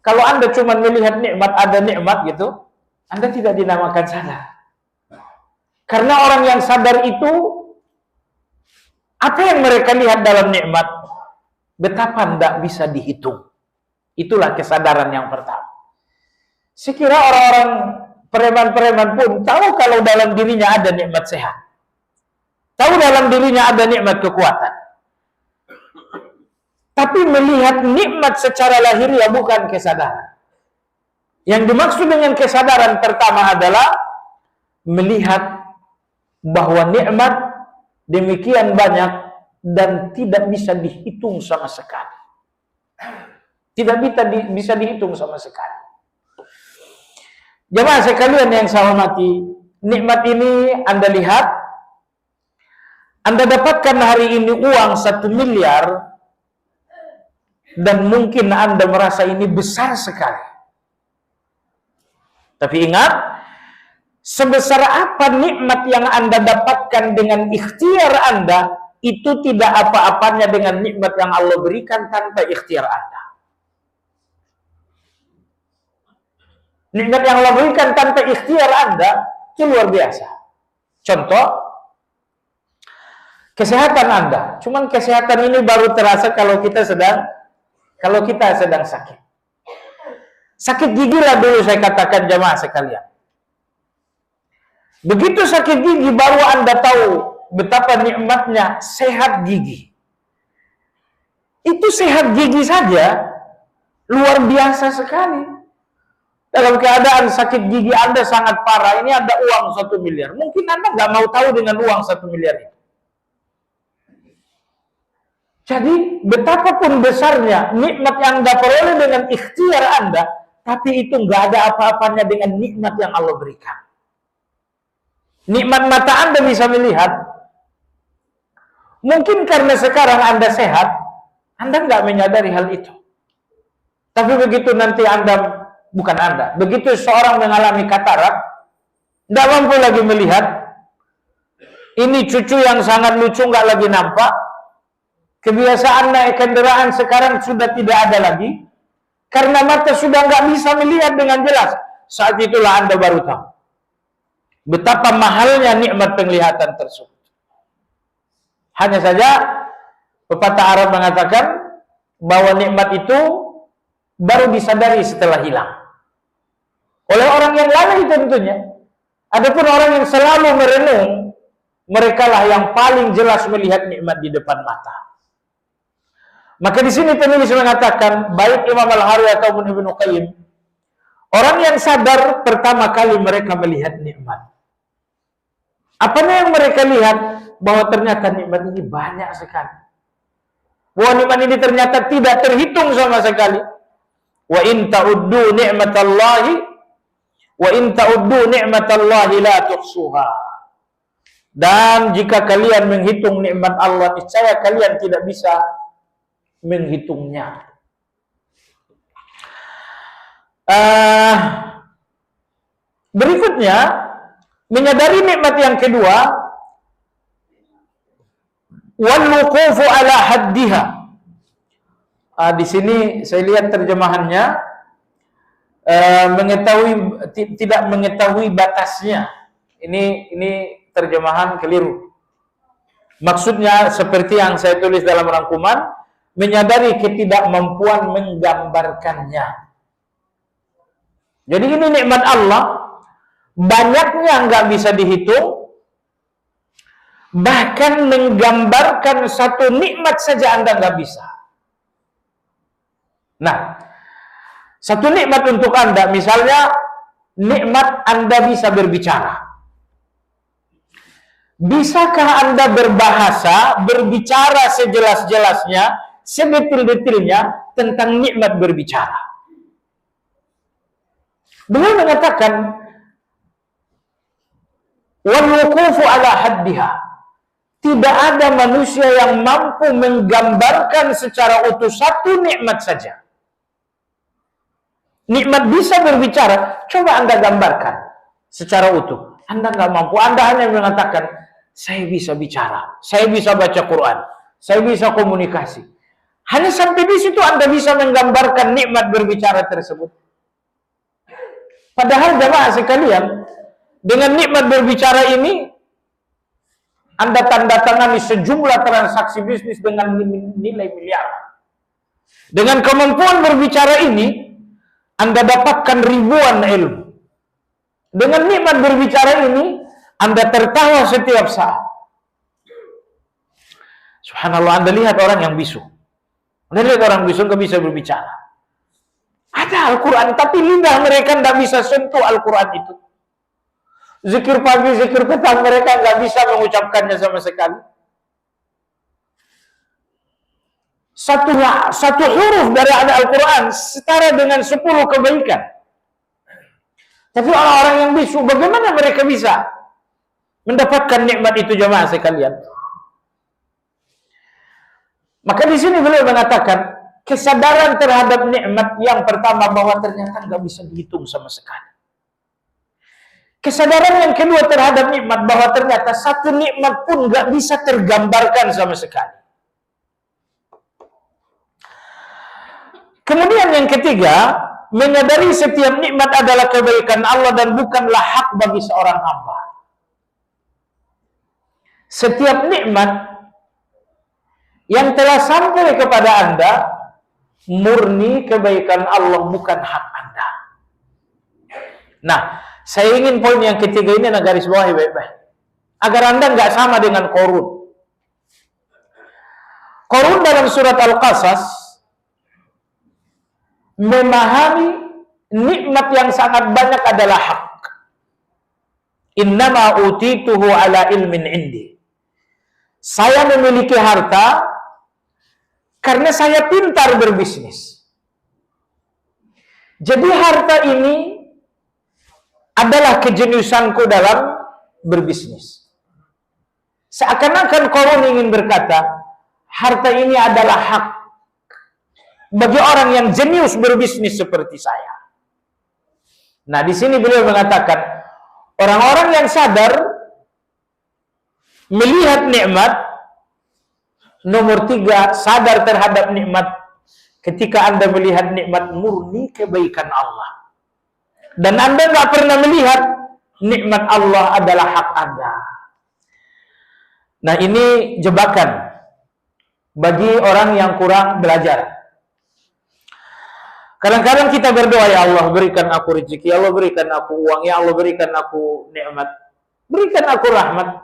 Kalau Anda cuma melihat nikmat, ada nikmat gitu, Anda tidak dinamakan sadar. Karena orang yang sadar itu, apa yang mereka lihat dalam nikmat, betapa tidak bisa dihitung. Itulah kesadaran yang pertama. Sekira orang-orang preman-preman pun tahu kalau dalam dirinya ada nikmat sehat. Tahu dalam dirinya ada nikmat kekuatan. Tapi melihat nikmat secara lahiriah bukan kesadaran. Yang dimaksud dengan kesadaran pertama adalah melihat bahwa nikmat demikian banyak dan tidak bisa dihitung sama sekali. Tidak bisa dihitung sama sekali. Jemaah sekalian yang saya hormati, nikmat ini Anda lihat, Anda dapatkan hari ini uang 1 miliar, dan mungkin Anda merasa ini besar sekali. Tapi ingat, sebesar apa nikmat yang Anda dapatkan dengan ikhtiar Anda, itu tidak apa-apanya dengan nikmat yang Allah berikan tanpa ikhtiar Anda. Nikmat yang Allah berikan tanpa ikhtiar Anda, itu luar biasa. Contoh, kesehatan Anda. Cuman kesehatan ini baru terasa kalau kita sedang sakit. Sakit gigi lah dulu saya katakan jemaah sekalian. Begitu sakit gigi baru Anda tahu betapa nikmatnya sehat gigi. Itu sehat gigi saja luar biasa sekali. Dalam keadaan sakit gigi Anda sangat parah, ini ada uang 1 miliar. Mungkin Anda nggak mau tahu dengan uang 1 miliar itu. Jadi betapapun besarnya nikmat yang Anda peroleh dengan ikhtiar Anda, tapi itu nggak ada apa-apanya dengan nikmat yang Allah berikan. Nikmat mata Anda bisa melihat, mungkin karena sekarang Anda sehat, Anda nggak menyadari hal itu. Tapi begitu nanti begitu seorang mengalami katarak, tidak mampu lagi melihat, ini cucu yang sangat lucu nggak lagi nampak, kebiasaan naik kendaraan sekarang sudah tidak ada lagi, karena mata sudah nggak bisa melihat dengan jelas. Saat itulah Anda baru tahu betapa mahalnya nikmat penglihatan tersebut. Hanya saja pepatah Arab mengatakan bahwa nikmat itu baru disadari setelah hilang oleh orang yang lalai tentunya. Adapun orang yang selalu merenung, merekalah yang paling jelas melihat nikmat di depan mata. Maka di sini penulis mengatakan, baik Imam Al-Harwi ataupun Ibnu Qayyim, orang yang sadar pertama kali mereka melihat nikmat. Apa yang mereka lihat? Bahwa ternyata nikmat ini banyak sekali. Bahwa nikmat ini ternyata tidak terhitung sama sekali. Wa in ta'uddu ni'matallahi la tuhsuha. Dan jika kalian menghitung nikmat Allah, niscaya kalian tidak bisa menghitungnya. Berikutnya, menyadari nikmat yang kedua, wal-wuqufu ala haddiha. Di sini saya lihat terjemahannya, tidak mengetahui batasnya. Ini terjemahan keliru. Maksudnya seperti yang saya tulis dalam rangkuman, menyadari ketidakmampuan menggambarkannya. Jadi ini nikmat Allah, banyaknya nggak bisa dihitung, bahkan menggambarkan satu nikmat saja Anda nggak bisa. Nah, satu nikmat untuk Anda, misalnya nikmat Anda bisa berbicara. Bisakah Anda berbahasa, berbicara sejelas-jelasnya, sedetil-detilnya tentang nikmat berbicara? Beliau mengatakan, wal-wuqufu ala haddiha. Tidak ada manusia yang mampu menggambarkan secara utuh satu nikmat saja. Nikmat bisa berbicara, coba Anda gambarkan secara utuh. Anda nggak mampu, Anda hanya mengatakan, saya bisa bicara, saya bisa baca Quran, saya bisa komunikasi. Hanya sampai di situ Anda bisa menggambarkan nikmat berbicara tersebut. Padahal jamaah sekalian, dengan nikmat berbicara ini, Anda tanda tangani sejumlah transaksi bisnis dengan nilai miliar. Dengan kemampuan berbicara ini, Anda dapatkan ribuan ilmu. Dengan nikmat berbicara ini, Anda tertawa setiap saat. Subhanallah, Anda lihat orang yang bisu. Anda lihat orang bisu nggak bisa berbicara. Ada Al-Quran, tapi lidah mereka nggak bisa sentuh Al-Quran itu. Zikir pagi, zikir petang, mereka nggak bisa mengucapkannya sama sekali. Satu huruf dari Al-Quran setara dengan 10 kebaikan. Tapi orang-orang yang bisu, bagaimana mereka bisa mendapatkan nikmat itu jamaah sekalian? Maka di sini beliau mengatakan kesadaran terhadap nikmat yang pertama bahwa ternyata nggak bisa dihitung sama sekali. Kesadaran yang kedua terhadap nikmat bahwa ternyata satu nikmat pun nggak bisa tergambarkan sama sekali. Kemudian yang ketiga, menyadari setiap nikmat adalah kebaikan Allah dan bukanlah hak bagi seorang hamba. Setiap nikmat yang telah sampai kepada Anda murni kebaikan Allah, bukan hak Anda. Nah, saya ingin poin yang ketiga ini garis bawahi baik-baik, agar Anda nggak sama dengan Qarun. Qarun dalam surat Al-Qasas memahami nikmat yang sangat banyak adalah hak. Innama utituhu ala ilmin indi. Saya memiliki harta karena saya pintar berbisnis. Jadi harta ini adalah kejeniusanku dalam berbisnis. Seakan-akan Qarun ingin berkata, harta ini adalah hak bagi orang yang jenius berbisnis seperti saya. Nah, di sini beliau mengatakan, orang-orang yang sadar melihat nikmat, nomor 3, sadar terhadap nikmat ketika Anda melihat nikmat murni kebaikan Allah. Dan Anda nggak pernah melihat nikmat Allah adalah hak Anda. Nah, ini jebakan bagi orang yang kurang belajar. Kadang-kadang kita berdoa, ya Allah berikan aku rezeki, ya Allah berikan aku uang, ya Allah berikan aku nikmat, berikan aku rahmat.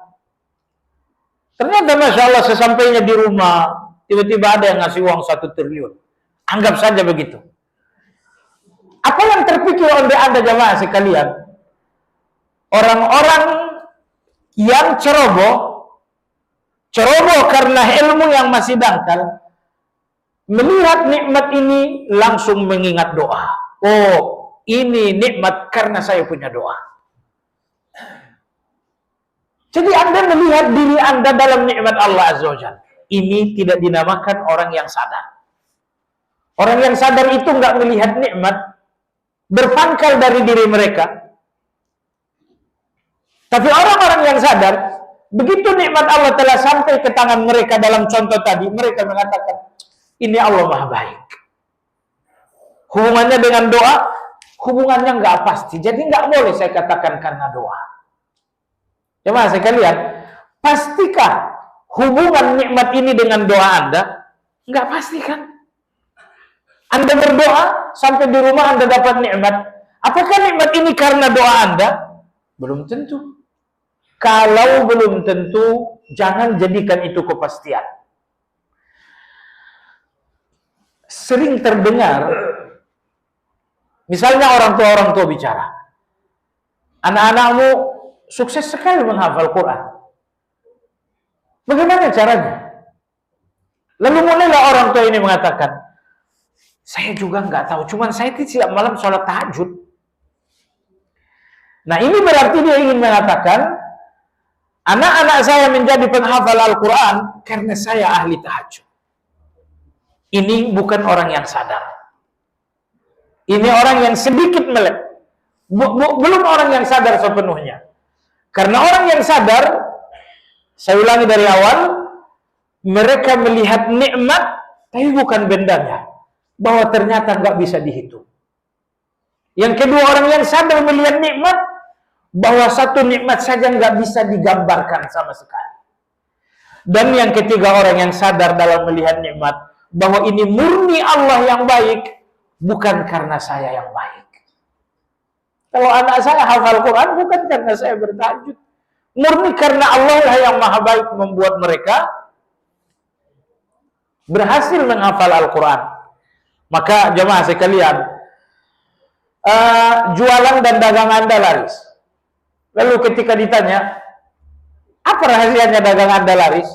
Ternyata Masya Allah sesampainya di rumah, tiba-tiba ada yang ngasih uang 1 triliun. Anggap saja begitu. Apa yang terpikir oleh Anda jamaah sekalian? Orang-orang yang ceroboh karena ilmu yang masih dangkal, melihat nikmat ini langsung mengingat doa. Oh, ini nikmat karena saya punya doa. Jadi Anda melihat diri Anda dalam nikmat Allah Azza wa Jalla. Ini tidak dinamakan orang yang sadar. Orang yang sadar itu nggak melihat nikmat berpangkal dari diri mereka. Tapi orang-orang yang sadar, begitu nikmat Allah telah sampai ke tangan mereka dalam contoh tadi, mereka mengatakan, ini Allah Maha Baik. Hubungannya dengan doa, hubungannya nggak pasti. Jadi nggak boleh saya katakan karena doa. Jemaah sekalian, pastikah hubungan nikmat ini dengan doa Anda? Nggak pasti kan? Anda berdoa, sampai di rumah Anda dapat nikmat. Apakah nikmat ini karena doa Anda? Belum tentu. Kalau belum tentu, jangan jadikan itu kepastian. Sering terdengar, misalnya orang tua bicara, anak-anakmu sukses sekali menghafal Quran. Bagaimana caranya? Lalu mulailah orang tua ini mengatakan, saya juga nggak tahu, cuman saya tidak malam sholat tahajud. Nah, ini berarti dia ingin mengatakan, anak-anak saya menjadi penghafal Al-Quran karena saya ahli tahajud. Ini bukan orang yang sadar. Ini orang yang sedikit melek. Belum orang yang sadar sepenuhnya. Karena orang yang sadar, saya ulangi dari awal, mereka melihat nikmat, tapi bukan bendanya. Bahwa ternyata nggak bisa dihitung. Yang kedua, orang yang sadar melihat nikmat, bahwa satu nikmat saja nggak bisa digambarkan sama sekali. Dan yang ketiga, orang yang sadar dalam melihat nikmat, bahwa ini murni Allah yang baik, bukan karena saya yang baik. Kalau anak saya hafal Quran, bukan karena saya bertahajud. Murni karena Allah lah yang maha baik membuat mereka berhasil menghafal Al-Quran. Maka jemaah sekalian, jualan dan dagang Anda laris. Lalu ketika ditanya, apa rahasianya dagang Anda laris?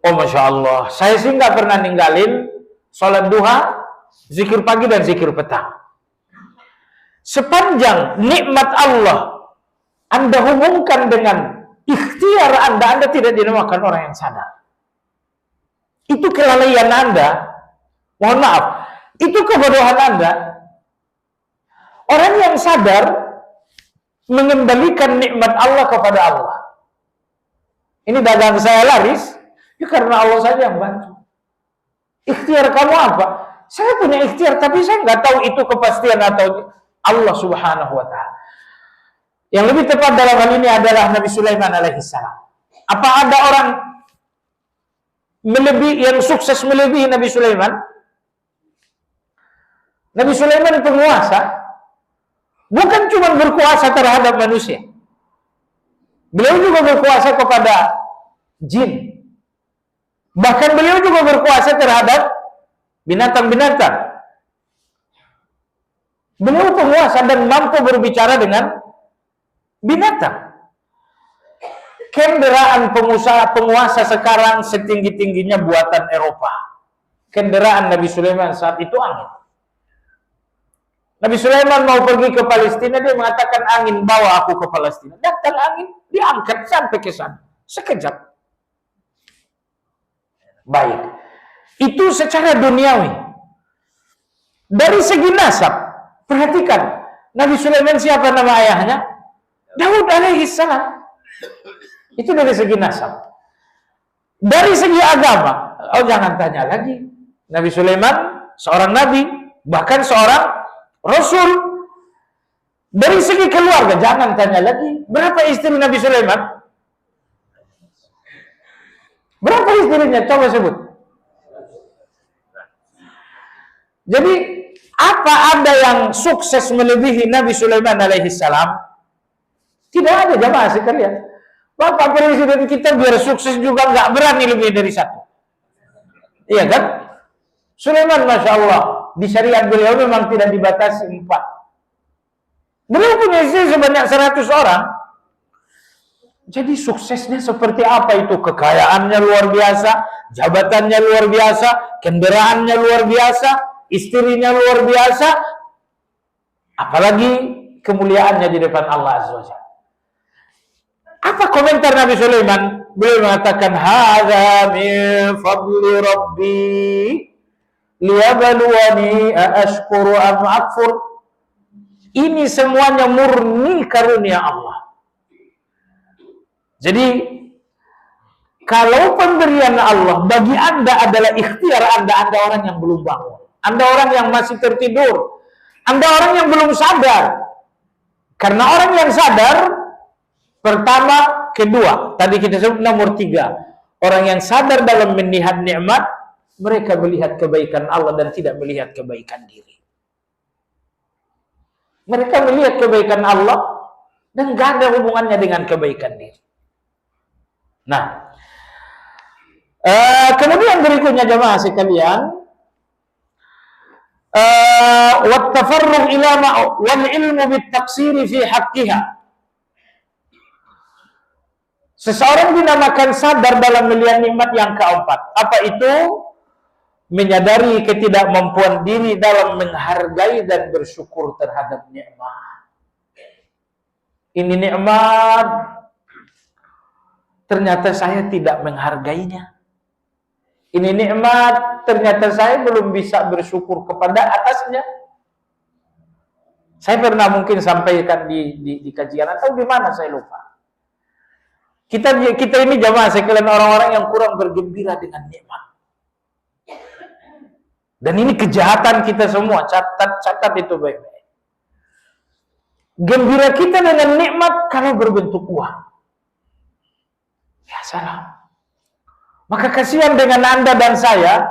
Oh Masya Allah, saya sih nggak pernah ninggalin sholat duha, zikir pagi dan zikir petang. Sepanjang nikmat Allah Anda hubungkan dengan ikhtiar Anda tidak dinamakan orang yang sadar. Itu kelalaian Anda. Mohon maaf, itu kebodohan Anda. Orang yang sadar mengembalikan nikmat Allah kepada Allah. Ini dagang saya laris, ya karena Allah saja yang bantu. Ikhtiar kamu apa? Saya punya ikhtiar, tapi saya nggak tahu itu kepastian atau Allah Subhanahu wa Ta'ala. Yang lebih tepat dalam hal ini adalah Nabi Sulaiman alaihissalam. Apa ada orang yang sukses melebihi Nabi Sulaiman? Nabi Sulaiman penguasa, bukan cuma berkuasa terhadap manusia. Beliau juga berkuasa kepada jin. Bahkan beliau juga berkuasa terhadap binatang-binatang. Beliau penguasa dan mampu berbicara dengan binatang. Kendaraan penguasa sekarang setinggi-tingginya buatan Eropa. Kendaraan Nabi Sulaiman saat itu angin. Nabi Sulaiman mau pergi ke Palestina, dia mengatakan angin bawa aku ke Palestina. Datang angin, diangkat sampai ke sana. Sekejap. Baik. Itu secara duniawi. Dari segi nasab, perhatikan. Nabi Sulaiman siapa nama ayahnya? Daud alaihissalam. Itu dari segi nasab. Dari segi agama, oh jangan tanya lagi. Nabi Sulaiman seorang nabi, bahkan seorang Rasul. Dari segi keluarga, jangan tanya lagi. Berapa istri Nabi Sulaiman? Berapa istrinya? Coba sebut. Jadi, apa ada yang sukses melebihi Nabi Sulaiman alaihissalam? Tidak ada, jamaah sekalian. Bapak Presiden kita biar sukses juga nggak berani lebih dari satu. Iya kan? Sulaiman, Masya Allah, di syariat beliau memang tidak dibatasi 4. Beliau punya istri sebanyak 100 orang. Jadi suksesnya seperti apa itu? Kekayaannya luar biasa, jabatannya luar biasa, kendaraannya luar biasa, istrinya luar biasa, apalagi kemuliaannya di depan Allah Azza wa Jalla. Apa komentar Nabi Sulaiman? Beliau mengatakan, "Hadza min fadli Rabbi liyabluwani aashkuru am akfur." Ini semuanya murni karunia Allah. Jadi, kalau pemberian Allah bagi Anda adalah ikhtiar Anda orang yang belum bangun. Anda orang yang masih tertidur. Anda orang yang belum sadar. Karena orang yang sadar, pertama, kedua. Tadi kita sebut nomor 3. Orang yang sadar dalam melihat nikmat, mereka melihat kebaikan Allah dan tidak melihat kebaikan diri. Mereka melihat kebaikan Allah dan gak ada hubungannya dengan kebaikan diri. Nah, kemudian berikutnya jemaah sekalian, wattafarruq ila wal ilmu bit-taqsiri fi haqqiha. Seseorang dinamakan sadar dalam melihat nikmat yang keempat. Apa itu? Menyadari ketidakmampuan diri dalam menghargai dan bersyukur terhadap nikmat. Ini nikmat, ternyata saya tidak menghargainya. Ini nikmat, ternyata saya belum bisa bersyukur kepada atasnya. Saya pernah mungkin sampaikan di kajian atau di mana saya lupa. Kita ini jamaah sekalian orang-orang yang kurang bergembira dengan nikmat. Dan ini kejahatan kita semua, catat itu baik-baik. Gembira kita dengan nikmat kalau berbentuk uang. Ya salah. Maka kasihan dengan Anda dan saya,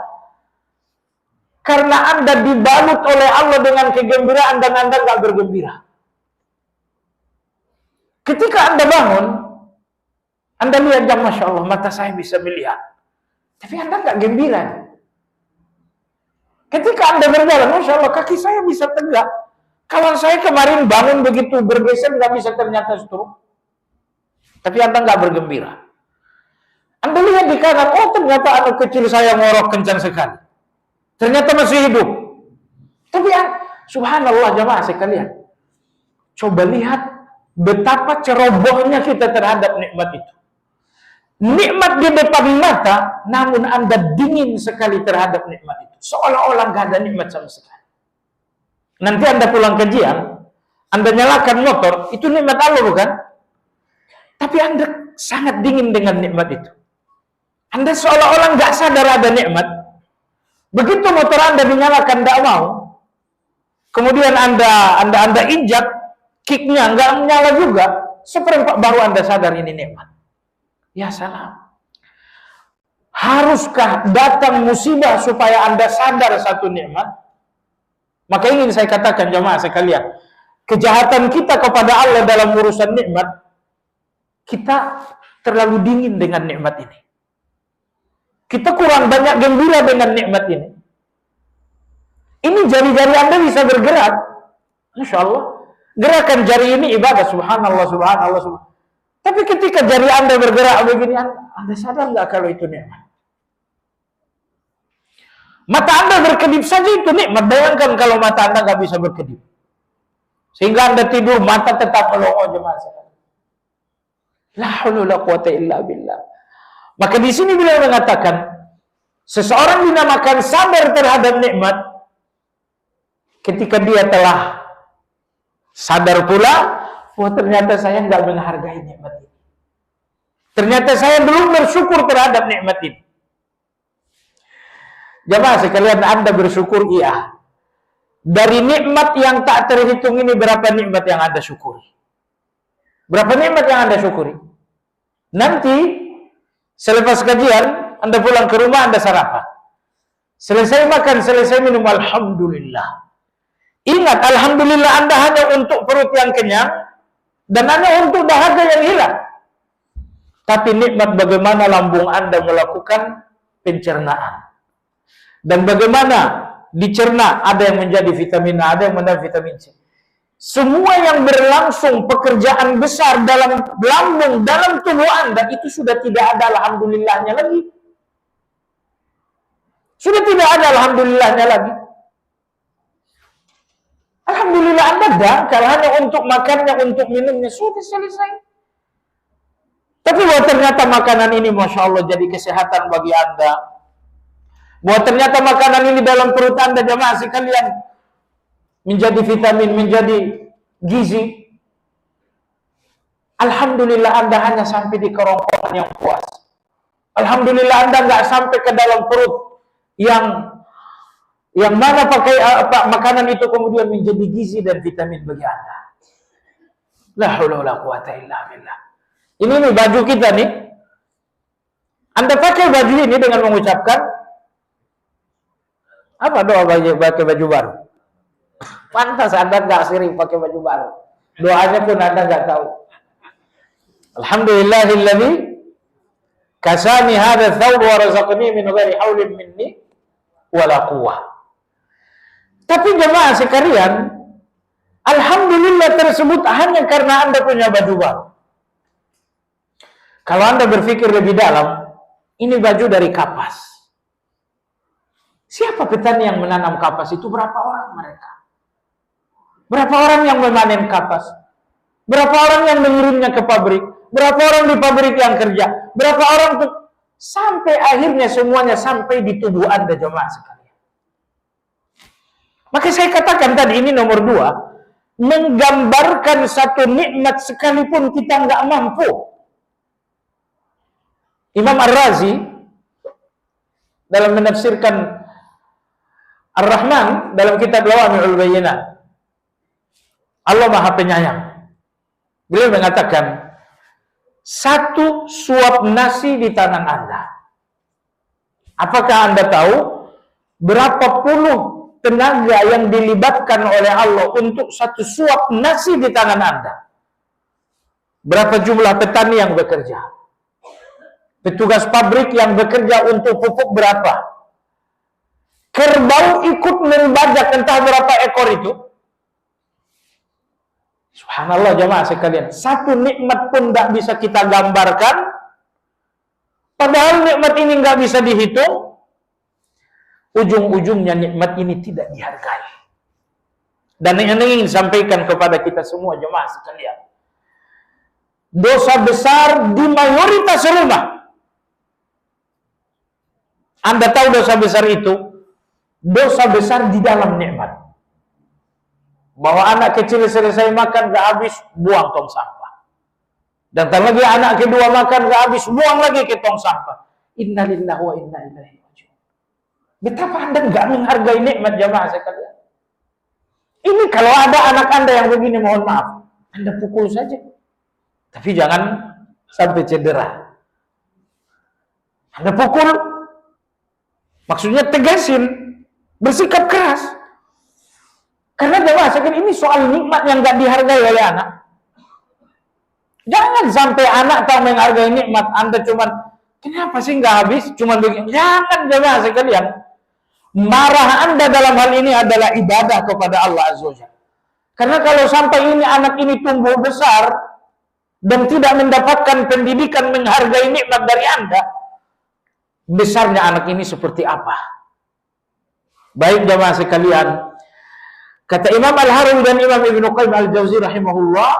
karena Anda dibalut oleh Allah dengan kegembiraan dan Anda nggak bergembira. Ketika Anda bangun, Anda lihat jam, Masya Allah, mata saya bisa melihat. Tapi Anda nggak gembira. Ketika Anda berjalan, Masya Allah, kaki saya bisa tegak. Kawan saya kemarin bangun begitu bergeser, nggak bisa ternyata stroke. Tapi Anda nggak bergembira. Anda lihat di kanan, oh ternyata anak kecil saya ngorok kencang sekali. Ternyata masih hidup. Tapi subhanallah jamaah sekalian. Coba lihat betapa cerobohnya kita terhadap nikmat itu. Nikmat di depan mata, namun Anda dingin sekali terhadap nikmat itu. Seolah-olah nggak ada nikmat sama sekali. Nanti Anda pulang kajian, Anda nyalakan motor, itu nikmat Allah bukan? Tapi Anda sangat dingin dengan nikmat itu. Anda seolah-olah nggak sadar ada nikmat. Begitu motor Anda dinyalakan tidak mau, kemudian Anda injak, kicknya nggak menyala juga, seperempat baru Anda sadar ini nikmat. Ya salah. Haruskah datang musibah supaya Anda sadar satu nikmat? Maka ingin saya katakan jemaah sekalian, kejahatan kita kepada Allah dalam urusan nikmat, kita terlalu dingin dengan nikmat ini. Kita kurang banyak gembira dengan nikmat ini. Ini jari-jari Anda bisa bergerak. Masya Allah. Gerakan jari ini ibadah. Subhanallah, subhanallah, subhanallah. Tapi ketika jari Anda bergerak begini, Anda sadar nggak kalau itu nikmat? Mata Anda berkedip saja itu nikmat. Bayangkan kalau mata Anda nggak bisa berkedip. Sehingga Anda tidur, mata tetap melongo jemaah sekalian. La haula wala quwata illa billah. Maka di sini beliau mengatakan, seseorang dinamakan sadar terhadap nikmat ketika dia telah sadar pula, wah ternyata saya nggak menghargai nikmat ini. Ternyata saya belum bersyukur terhadap nikmat ini. Jemaah sekalian, Anda bersyukur iya. Dari nikmat yang tak terhitung ini, berapa nikmat yang Anda syukuri? Berapa nikmat yang Anda syukuri? Nanti selepas kajian, Anda pulang ke rumah, Anda sarapan. Selesai makan, selesai minum, alhamdulillah. Ingat, alhamdulillah Anda hanya untuk perut yang kenyang dan hanya untuk dahaga yang hilang. Tapi nikmat bagaimana lambung Anda melakukan pencernaan. Dan bagaimana dicerna, ada yang menjadi vitamin A, ada yang menjadi vitamin C. Semua yang berlangsung pekerjaan besar dalam lambung, dalam tubuh Anda, itu sudah tidak ada alhamdulillahnya lagi. Sudah tidak ada alhamdulillahnya lagi. Alhamdulillah Anda dangkal hanya untuk makannya, untuk minumnya, sudah selesai. Tapi bahwa ternyata makanan ini Masya Allah jadi kesehatan bagi Anda, bahwa ternyata makanan ini dalam perut Anda jamaah sekalian menjadi vitamin, menjadi gizi, alhamdulillah Anda hanya sampai di kerongkongan yang puas. Alhamdulillah Anda nggak sampai ke dalam perut yang mana makanan itu kemudian menjadi gizi dan vitamin bagi Anda. La haula wala quwata illa billah. Ini nih baju kita nih. Anda pakai baju ini dengan mengucapkan apa doa pakai baju baru? Pantas Anda nggak sering pakai baju baru. Doanya pun Anda nggak tahu. Alhamdulillahilladzi kasani hadha thawb wa razaqani min ghairi haulin minni wala quwwah. Tapi jemaah sekalian, alhamdulillah tersebut hanya karena Anda punya baju baru. Kalau Anda berpikir lebih dalam, ini baju dari kapas. Siapa petani yang menanam kapas itu? Berapa orang mereka? Berapa orang yang memanen kapas? Berapa orang yang mengirimnya ke pabrik? Berapa orang di pabrik yang kerja? Berapa orang tuh? Sampai akhirnya semuanya sampai di tubuh Anda jemaah sekalian. Maka saya katakan tadi ini nomor 2, menggambarkan satu nikmat sekalipun kita nggak mampu. Imam Ar-Razi dalam menafsirkan Ar-Rahman dalam kitab Lawami'ul Bayyinat, Allah Maha Penyayang, beliau mengatakan, satu suap nasi di tangan Anda. Apakah Anda tahu berapa puluh tenaga yang dilibatkan oleh Allah untuk satu suap nasi di tangan Anda? Berapa jumlah petani yang bekerja? Petugas pabrik yang bekerja untuk pupuk berapa? Kerbau ikut membajak entah berapa ekor itu. Subhanallah jemaah sekalian, satu nikmat pun tidak bisa kita gambarkan. Padahal nikmat ini nggak bisa dihitung. Ujung-ujungnya nikmat ini tidak dihargai. Dan yang ingin sampaikan kepada kita semua jemaah sekalian, dosa besar di mayoritas rumah. Anda tahu dosa besar itu? Dosa besar di dalam nikmat. Bahwa anak kecil selesai makan gak habis, buang tong sampah. Dan lagi anak kedua makan gak habis, buang lagi ke tong sampah. Innalillahi wa inna ilaihi raji'un. Betapa Anda gak menghargai nikmat jamaah sekalian. Ini kalau ada anak Anda yang begini, mohon maaf, Anda pukul saja. Tapi jangan sampai cedera. Anda pukul, maksudnya tegasin, bersikap keras. Karena jemaah sekalian, ini soal nikmat yang gak dihargai oleh anak. Jangan sampai anak tahu menghargai nikmat, Anda cuman, kenapa sih nggak habis? Cuman begini. Jangan jemaah sekalian. Marah Anda dalam hal ini adalah ibadah kepada Allah Azza wa Jalla. Karena kalau sampai ini anak ini tumbuh besar dan tidak mendapatkan pendidikan menghargai nikmat dari Anda, besarnya anak ini seperti apa? Baik jemaah sekalian, kata Imam Al-Harawi dan Imam Ibnu Qayyim Al-Jauzi rahimahullah,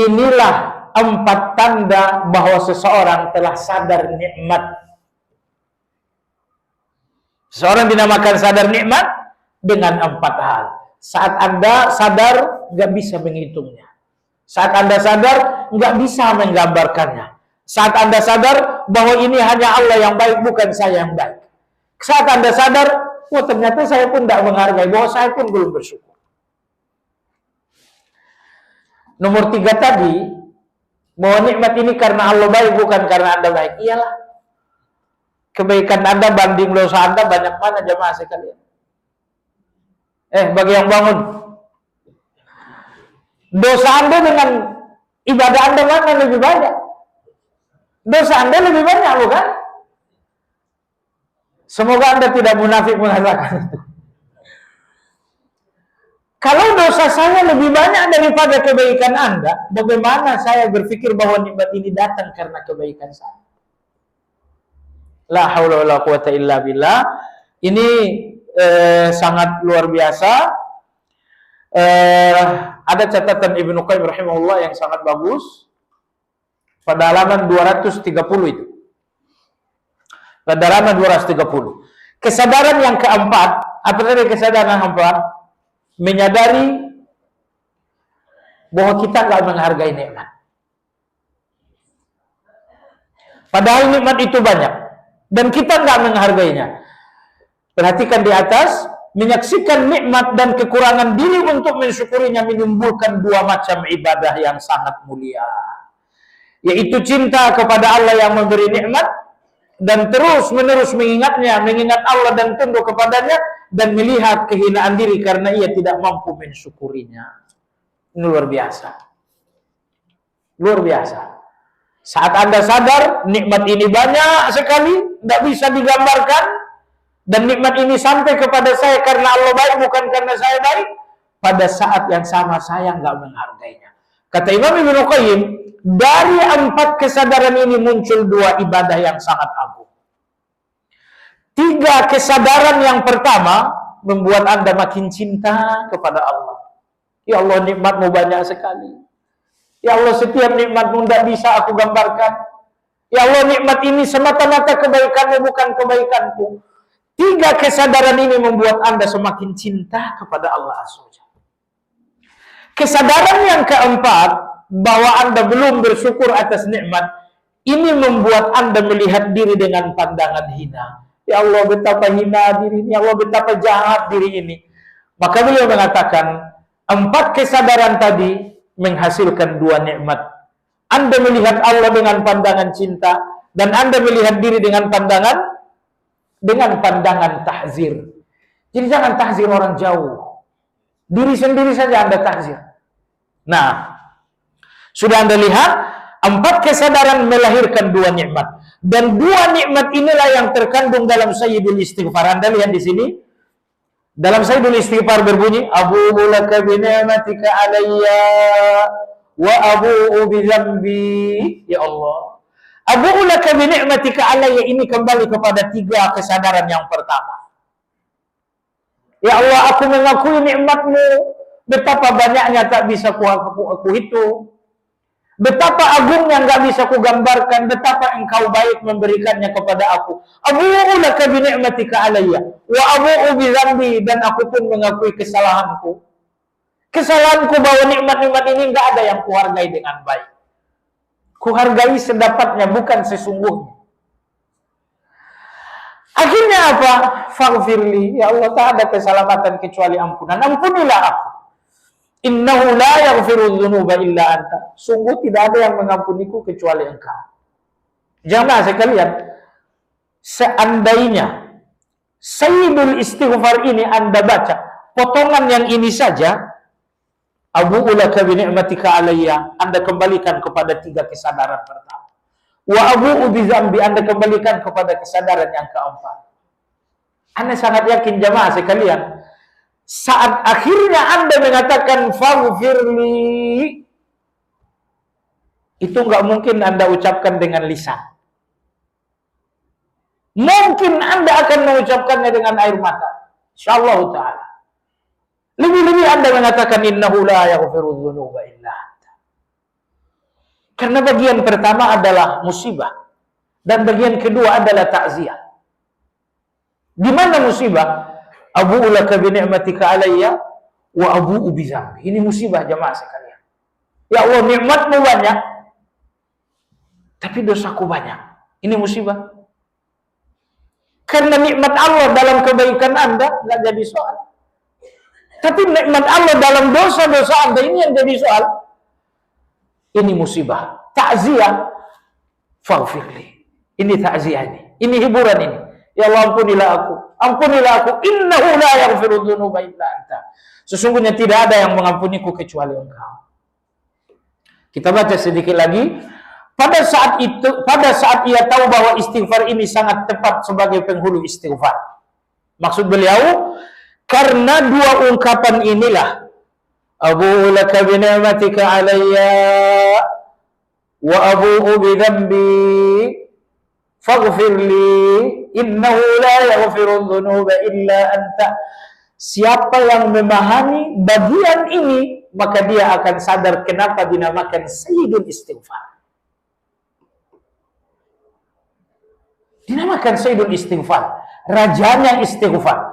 inilah 4 tanda bahwa seseorang telah sadar nikmat. Seseorang dinamakan sadar nikmat dengan 4 hal. Saat Anda sadar, nggak bisa menghitungnya. Saat Anda sadar, nggak bisa menggambarkannya. Saat Anda sadar bahwa ini hanya Allah yang baik, bukan saya yang baik. Saat Anda sadar, wah ternyata saya pun tidak menghargai, bahwa saya pun belum bersyukur. Nomor 3 tadi, bahwa nikmat ini karena Allah baik, bukan karena Anda baik. Iyalah, kebaikan Anda banding dosa Anda banyak mana jemaah sekalian. Bagi yang bangun, dosa Anda dengan ibadah Anda mana lebih banyak? Dosa Anda lebih banyak, bukan? Semoga Anda tidak munafik mengatakan itu. Kalau dosa saya lebih banyak daripada kebaikan Anda, bagaimana saya berpikir bahwa nikmat ini datang karena kebaikan saya? La haula wala quwata illa billah. Ini sangat luar biasa. Ada catatan Ibnu Qayyim rahimahullah yang sangat bagus. pada halaman 230 itu. Pada halaman 230. Kesadaran yang keempat, apa tadi kesadaran yang keempat? Menyadari bahwa kita nggak menghargai nikmat. Padahal nikmat itu banyak dan kita nggak menghargainya. Perhatikan di atas, menyaksikan nikmat dan kekurangan diri untuk mensyukurinya menimbulkan dua macam ibadah yang sangat mulia, yaitu cinta kepada Allah yang memberi nikmat dan terus-menerus mengingatnya, mengingat Allah dan tunduk kepadanya, dan melihat kehinaan diri karena ia tidak mampu mensyukurinya. Ini luar biasa. Luar biasa. Saat Anda sadar nikmat ini banyak sekali, tidak bisa digambarkan, dan nikmat ini sampai kepada saya karena Allah baik, bukan karena saya baik, pada saat yang sama saya nggak menghargainya. Kata Imam Ibnu Qayyim, dari 4 kesadaran ini muncul 2 ibadah yang sangat agung. 3 kesadaran yang pertama membuat Anda makin cinta kepada Allah. Ya Allah, nikmatmu banyak sekali. Ya Allah, setiap nikmatmu tidak bisa aku gambarkan. Ya Allah, nikmat ini semata-mata kebaikanmu, bukan kebaikanku. 3 kesadaran ini membuat Anda semakin cinta kepada Allah Azza wa Jalla. Kesadaran yang keempat, bahwa Anda belum bersyukur atas nikmat, ini membuat Anda melihat diri dengan pandangan hina. Ya Allah, betapa hina diri ini. Ya Allah, betapa jahat diri ini. Maka beliau mengatakan, 4 kesadaran tadi menghasilkan 2 nikmat. Anda melihat Allah dengan pandangan cinta, dan Anda melihat diri dengan pandangan tahzir. Jadi jangan tahzir orang jauh. Diri sendiri saja Anda tahzir. Nah, sudah Anda lihat, 4 kesadaran melahirkan 2 nikmat. Dan 2 nikmat inilah yang terkandung dalam Sayyidul Istighfar. Anda lihat di sini. Dalam Sayyidul Istighfar berbunyi, Abu'u laka bi ni'matika alayya wa abu'u bi dzambi. Ya Allah. Abu'u laka bi ni'matika alayya ini kembali kepada 3 kesadaran yang pertama. Ya Allah, aku mengakui nikmatmu. Betapa banyaknya tak bisa aku hitung. Betapa agungnya nggak bisa ku gambarkan. Betapa engkau baik memberikannya kepada aku. Abu'u laka bi ni'matika alayya wa abu'u bi dzambi, dan aku pun mengakui kesalahanku. Kesalahanku bahwa nikmat-nikmat ini nggak ada yang kuhargai dengan baik. Kuhargai sedapatnya, bukan sesungguhnya. Akhirnya apa? Faghfirli, ya Allah, tak ada keselamatan kecuali ampunan. Ampunilah aku. Innahu la yaghfiru dzunuba illa anta. Sungguh tidak ada yang mengampuniku kecuali engkau. Jamaah sekalian, seandainya Sayyidul Istighfar ini Anda baca, potongan yang ini saja, Abu'u laka bi ni'matika alayya, Anda kembalikan kepada 3 kesadaran pertama. Wa abu'u bi dzambi, Anda kembalikan kepada kesadaran yang keempat. Anda sangat yakin jamaah sekalian, saat akhirnya Anda mengatakan faghfirli, itu nggak mungkin Anda ucapkan dengan lisan. Mungkin Anda akan mengucapkannya dengan air mata. Insyaallah ta'ala. Lebih-lebih Anda mengatakan innahu la yaghfiru dzunuba illa anta. Karena bagian pertama adalah musibah dan bagian kedua adalah takziah. Di mana musibah? Abu'u laka bi ni'matika alayya wa abu'u bi dzambi. Ini musibah jamaah sekalian. Ya Allah, nikmatmu banyak, tapi dosaku banyak. Ini musibah. Karena nikmat Allah dalam kebaikan Anda nggak jadi soal. Tapi nikmat Allah dalam dosa-dosa Anda ini yang jadi soal. Ini musibah. Takziah. Faghfirli. Ini takziah ini. Ini hiburan ini. Ya Allah, ampunilah aku. Ampunilah aku. Innahu la yaghfiru dzunuba illa anta. Sesungguhnya tidak ada yang mengampuniku kecuali engkau. Kita baca sedikit lagi. Pada saat ia tahu bahwa istighfar ini sangat tepat sebagai penghulu istighfar. Maksud beliau, karena 2 ungkapan inilah, Abu'u laka bi ni'matika alayya wa abu'u bi dzambi faghfirli innahu la yaghfiru dzunuba illa anta. Siapa yang memahami bagian ini, maka dia akan sadar kenapa dinamakan Sayyidul Istighfar. Dinamakan Sayyidul Istighfar, rajanya istighfar.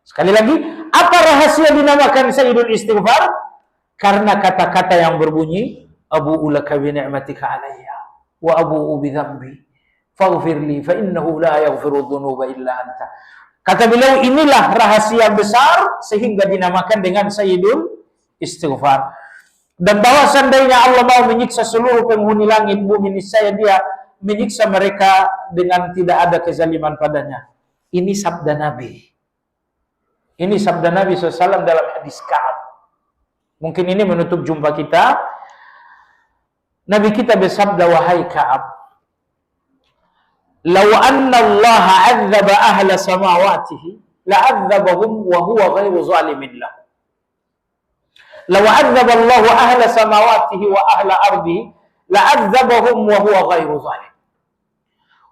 Sekali lagi, apa rahasia dinamakan Sayyidul Istighfar? Karena kata-kata yang berbunyi, abu'u laka bi ni'matika alayya wa abu'u bi dhanbi faghfirli fa innahu la yaghfiru dhunuba illa anta. Kata beliau, inilah rahasia besar sehingga dinamakan dengan Sayyidul Istighfar. Dan bahwa seandainya Allah mau menyiksa seluruh penghuni langit bumi, niscaya Dia menyiksa mereka dengan tidak ada kezaliman padanya. Ini sabda Nabi. Ini sabda Nabi SAW dalam hadis Ka'ab. Mungkin ini menutup jumpa kita. Nabi kita bersabda, wahai Ka'ab, "Law anna Allah 'adzaba ahla samawatihi la'adzabahum wa huwa ghairu zalimin lahu. Law 'adzaba Allah ahla samawatihi wa ahla ardihi la'adzabahum wa huwa ghairu zalim.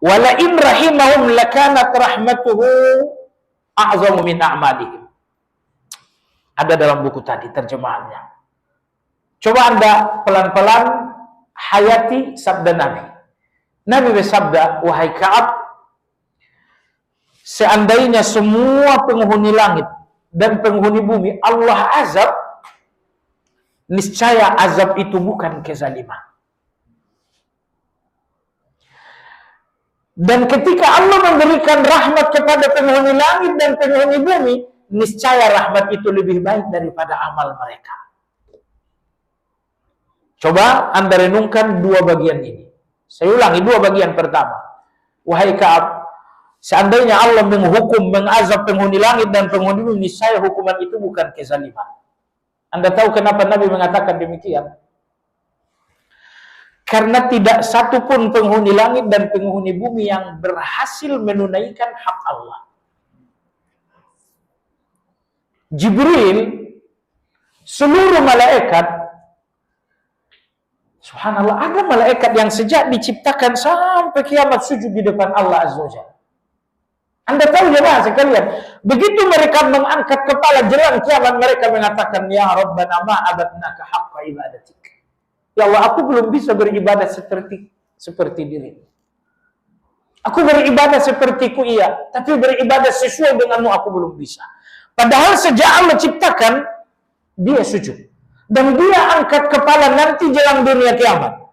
Wa la in rahimahum lakanat rahmatuhu a'zamu min a'malihim." Ada dalam buku tadi terjemahannya. Coba Anda pelan-pelan hayati sabda Nabi. Nabi bersabda, wahai Ka'ab, seandainya semua penghuni langit dan penghuni bumi Allah azab, niscaya azab itu bukan kezaliman. Dan ketika Allah memberikan rahmat kepada penghuni langit dan penghuni bumi, niscaya rahmat itu lebih baik daripada amal mereka. Coba Anda renungkan dua bagian ini. Saya ulangi dua bagian pertama. Wahai Ka'ab, seandainya Allah menghukum, mengazab penghuni langit dan penghuni bumi, niscaya hukuman itu bukan kezaliman. Anda tahu kenapa Nabi mengatakan demikian? Karena tidak satu pun penghuni langit dan penghuni bumi yang berhasil menunaikan hak Allah. Jibril, seluruh malaikat, subhanallah, ada malaikat yang sejak diciptakan sampai kiamat sujud di depan Allah Azza wa Jalla. Anda tahu jemaah sekalian, begitu mereka mengangkat kepala jelang kiamat, mereka mengatakan, ya Rabbana ma abadnaka haqqa ibadatik. Ya Allah, aku belum bisa beribadah seperti dirimu. Aku beribadah sepertiku iya, tapi beribadah sesuai denganmu aku belum bisa. Padahal sejak Allah ciptakan, dia sujud. Dan dia angkat kepala nanti jelang dunia kiamat.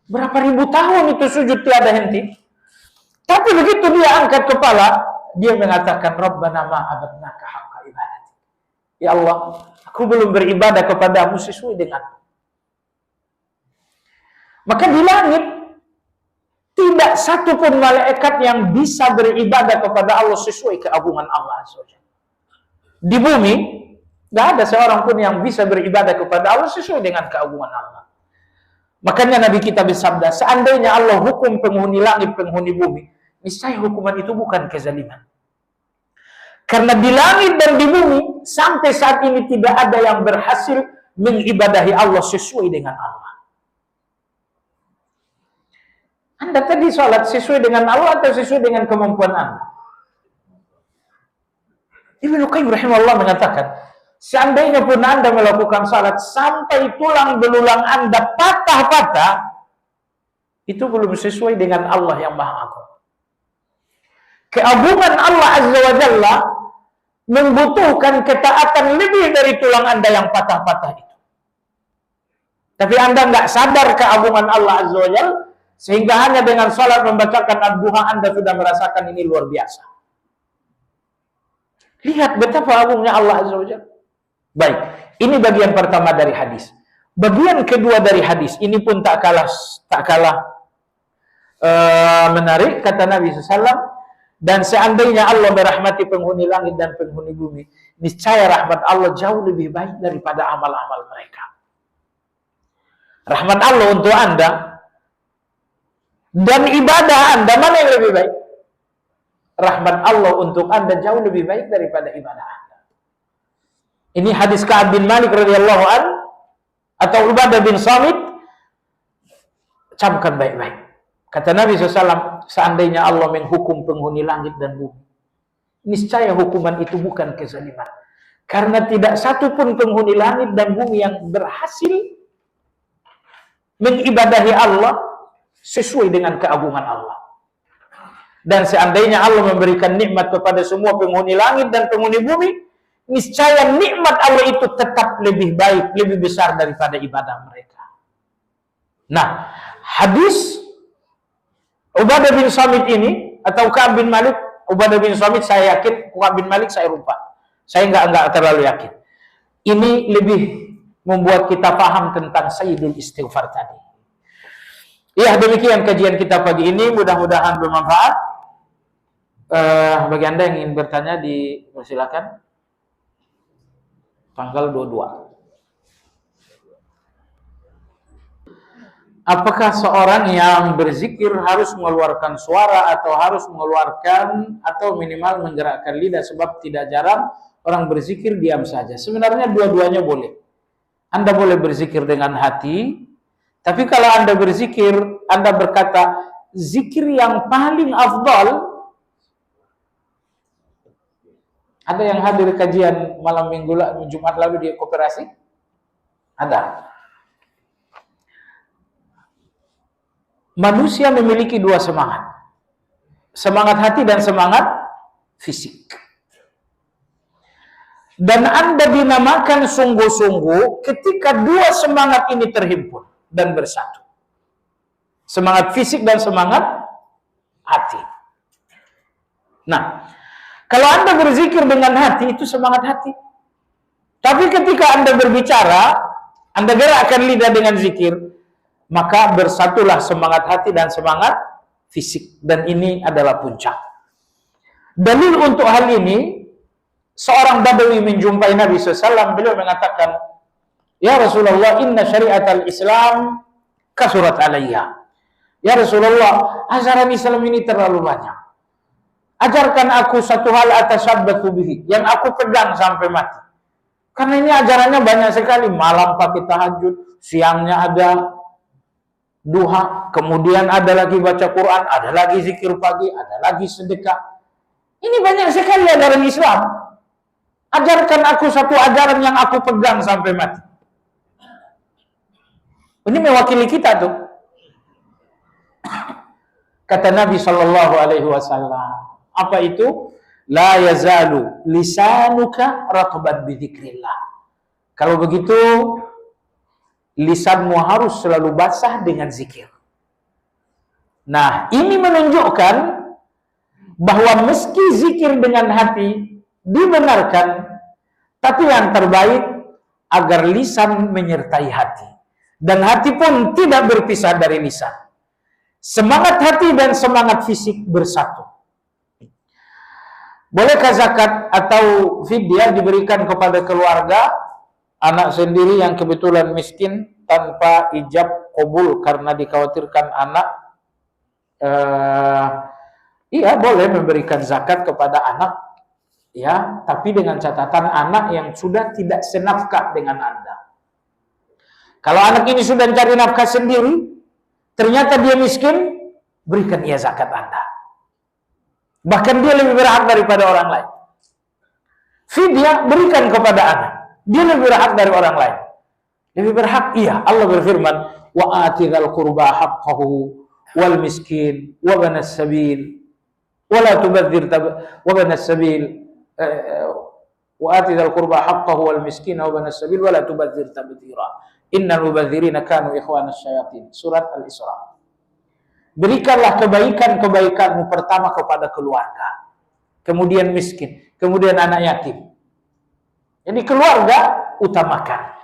Berapa ribu tahun itu sujud tiada henti. Tapi begitu dia angkat kepala, dia mengatakan, Rabbana ma abadnaka haqqa ibadatik. Ya Allah, aku belum beribadah kepadamu sesuai denganmu. Maka di langit, tidak satu pun malaikat yang bisa beribadah kepada Allah sesuai keagungan Allah Azza wa Jalla. Di bumi, tidak ada seorang pun yang bisa beribadah kepada Allah sesuai dengan keagungan Allah. Makanya Nabi kita bersabda, seandainya Allah hukum penghuni langit, penghuni bumi, niscaya hukuman itu bukan kezaliman. Karena di langit dan di bumi, sampai saat ini tidak ada yang berhasil mengibadahi Allah sesuai dengan Allah. Anda tadi sholat sesuai dengan Allah atau sesuai dengan kemampuan Anda? Ibnu Qayyim rahimahullah mengatakan, seandainya pun Anda melakukan salat sampai tulang belulang Anda patah-patah, itu belum sesuai dengan Allah yang Maha Agung. Keagungan Allah Azza wa Jalla membutuhkan ketaatan lebih dari tulang Anda yang patah-patah itu. Tapi Anda nggak sadar keagungan Allah Azza wa Jalla, sehingga hanya dengan salat membacakan ad-duha Anda sudah merasakan ini luar biasa. Lihat betapa agungnya Allah Azza wa Jalla. Baik, ini bagian pertama dari hadis. Bagian kedua dari hadis ini pun tak kalah menarik, kata Nabi SAW. Dan seandainya Allah merahmati penghuni langit dan penghuni bumi, niscaya rahmat Allah jauh lebih baik daripada amal-amal mereka. Rahmat Allah untuk Anda dan ibadah Anda, mana yang lebih baik? Rahmat Allah untuk Anda jauh lebih baik daripada ibadah Anda. Ini hadis Ka'ab bin Malik radhiyallahu an atau Ubadah bin Samit. Camkan baik-baik. Kata Nabi SAW, seandainya Allah menghukum penghuni langit dan bumi, niscaya hukuman itu bukan kezaliman. Karena tidak satu pun penghuni langit dan bumi yang berhasil mengibadahi Allah sesuai dengan keagungan Allah. Dan seandainya Allah memberikan nikmat kepada semua penghuni langit dan penghuni bumi, niscaya nikmat Allah itu tetap lebih baik, lebih besar daripada ibadah mereka. Nah, hadis Ubadah bin Samit ini atau Ka'ab bin Malik, Ubadah bin Samit saya yakin, Ka'ab bin Malik saya lupa. Saya enggak terlalu yakin. Ini lebih membuat kita paham tentang Sayyidul Istighfar tadi. Ya, demikian kajian kita pagi ini, mudah-mudahan bermanfaat. Bagi Anda yang ingin bertanya, dipersilakan. Tanggal 22. Apakah seorang yang berzikir harus mengeluarkan suara atau harus mengeluarkan atau minimal menggerakkan lidah? Sebab tidak jarang orang berzikir diam saja. Sebenarnya dua-duanya boleh. Anda boleh berzikir dengan hati, tapi kalau Anda berzikir, Anda berkata, zikir yang paling afdal. Ada yang hadir kajian malam Jumat lalu di Koperasi? Ada. Manusia memiliki dua semangat. Semangat hati dan semangat fisik. Dan Anda dinamakan sungguh-sungguh ketika dua semangat ini terhimpun dan bersatu. Semangat fisik dan semangat hati. Nah, kalau Anda berzikir dengan hati, itu semangat hati. Tapi ketika Anda berbicara, Anda gerakkan lidah dengan zikir, maka bersatulah semangat hati dan semangat fisik. Dan ini adalah puncak. Dalil untuk hal ini, seorang Badawi menjumpai Nabi SAW, beliau mengatakan, ya Rasulullah, inna syariat al-Islam kasurat alayya. Ya Rasulullah, ajaran Islam ini terlalu banyak. Ajarkan aku satu hal atasabbatu bihi, yang aku pegang sampai mati. Karena ini ajarannya banyak sekali. Malam pakai tahajud, siangnya ada duha, kemudian ada lagi baca Quran, ada lagi zikir pagi, ada lagi sedekah. Ini banyak sekali ajaran Islam. Ajarkan aku satu ajaran yang aku pegang sampai mati. Ini mewakili kita tuh. Kata Nabi Shallallahu Alaihi Wasallam, apa itu? La yazalu lisanuka ratban bidzikrillah. Kalau begitu, lisanmu harus selalu basah dengan zikir. Nah, ini menunjukkan bahwa meski zikir dengan hati dibenarkan, tapi yang terbaik agar lisan menyertai hati. Dan hati pun tidak berpisah dari lisan. Semangat hati dan semangat fisik bersatu. Bolehkah zakat atau fidyah diberikan kepada keluarga, anak sendiri yang kebetulan miskin tanpa ijab qabul karena dikhawatirkan anak? Iya, boleh memberikan zakat kepada anak, ya, tapi dengan catatan anak yang sudah tidak senafkah dengan Anda. Kalau anak ini sudah cari nafkah sendiri, ternyata dia miskin, berikan ia zakat Anda. Bahkan dia lebih berhak daripada orang lain. Fidyah berikan kepada anak, dia lebih berhak dari orang lain. Lebih berhak, iya. Allah berfirman, wa atidhal qurba haqqahu wal miskin wa banas sabil wa la tubadzir wa banas sabil wa atidhal qurba haqqahu wal miskin wa banas sabil wa la tubadzir tabdzira innal mubadzirina kanu ikhwanas syayatin. Surat Al-Isra. Berikanlah kebaikan-kebaikanmu pertama kepada keluarga, kemudian miskin, kemudian anak yatim. Jadi keluarga utamakan.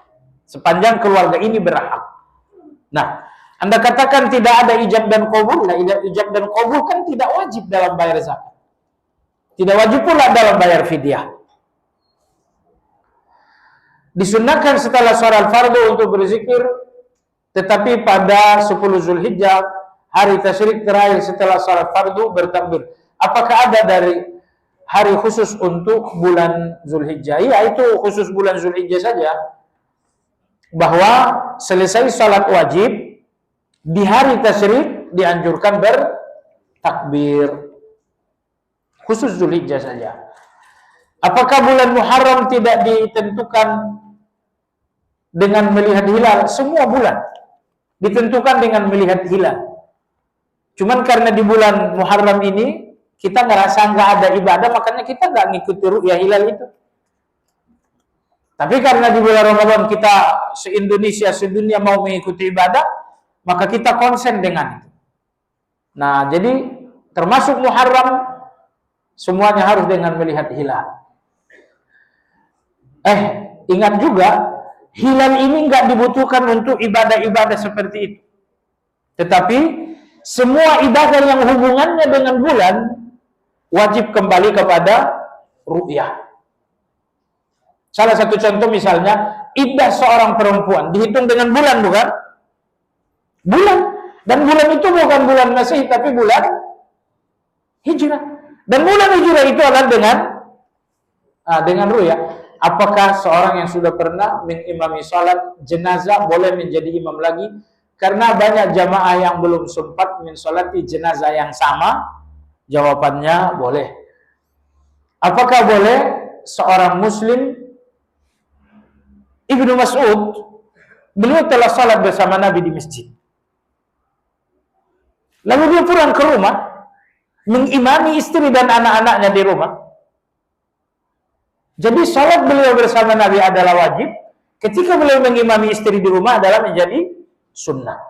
Sepanjang keluarga ini berhak. Nah, Anda katakan tidak ada ijab dan qabul. Nah, ijab dan qabul kan tidak wajib dalam bayar zakat. Tidak wajib pula dalam bayar fidyah. Disunnahkan setelah salat fardu untuk berzikir, tetapi pada 10 Zulhijjah, hari tasyrik terakhir setelah salat fardu bertakbir. Apakah ada dari hari khusus untuk bulan Zulhijjah? Ya, itu khusus bulan Zulhijjah saja. Bahwa selesai salat wajib, di hari tasyrik dianjurkan bertakbir. Khusus Zulhijjah saja. Apakah bulan Muharram tidak ditentukan dengan melihat hilal? Semua bulan ditentukan dengan melihat hilal. Cuman karena di bulan Muharram ini kita ngerasa nggak ada ibadah, makanya kita nggak ngikuti ru'yah hilal itu. Tapi karena di bulan Ramadan kita se-Indonesia, sedunia mau mengikuti ibadah, maka kita konsen dengan itu. Nah, jadi termasuk Muharram, semuanya harus dengan melihat hilal. Ingat juga, hilal ini nggak dibutuhkan untuk ibadah-ibadah seperti itu. Tetapi semua ibadah yang hubungannya dengan bulan wajib kembali kepada ru'yah. Salah satu contoh misalnya, iddah seorang perempuan dihitung dengan bulan, bukan? Bulan. Dan bulan itu bukan bulan Masehi, tapi bulan Hijrah. Dan bulan Hijrah itu adalah dengan ru'yah. Apakah seorang yang sudah pernah mengimami salat jenazah boleh menjadi imam lagi? Karena banyak jamaah yang belum sempat mensolati jenazah yang sama. Jawabannya boleh. Apakah boleh seorang muslim, Ibnu Mas'ud, beliau telah salat bersama Nabi di masjid. Lalu dia pulang ke rumah, mengimami istri dan anak-anaknya di rumah. Jadi salat beliau bersama Nabi adalah wajib. Ketika beliau mengimami istri di rumah adalah menjadi sunnah.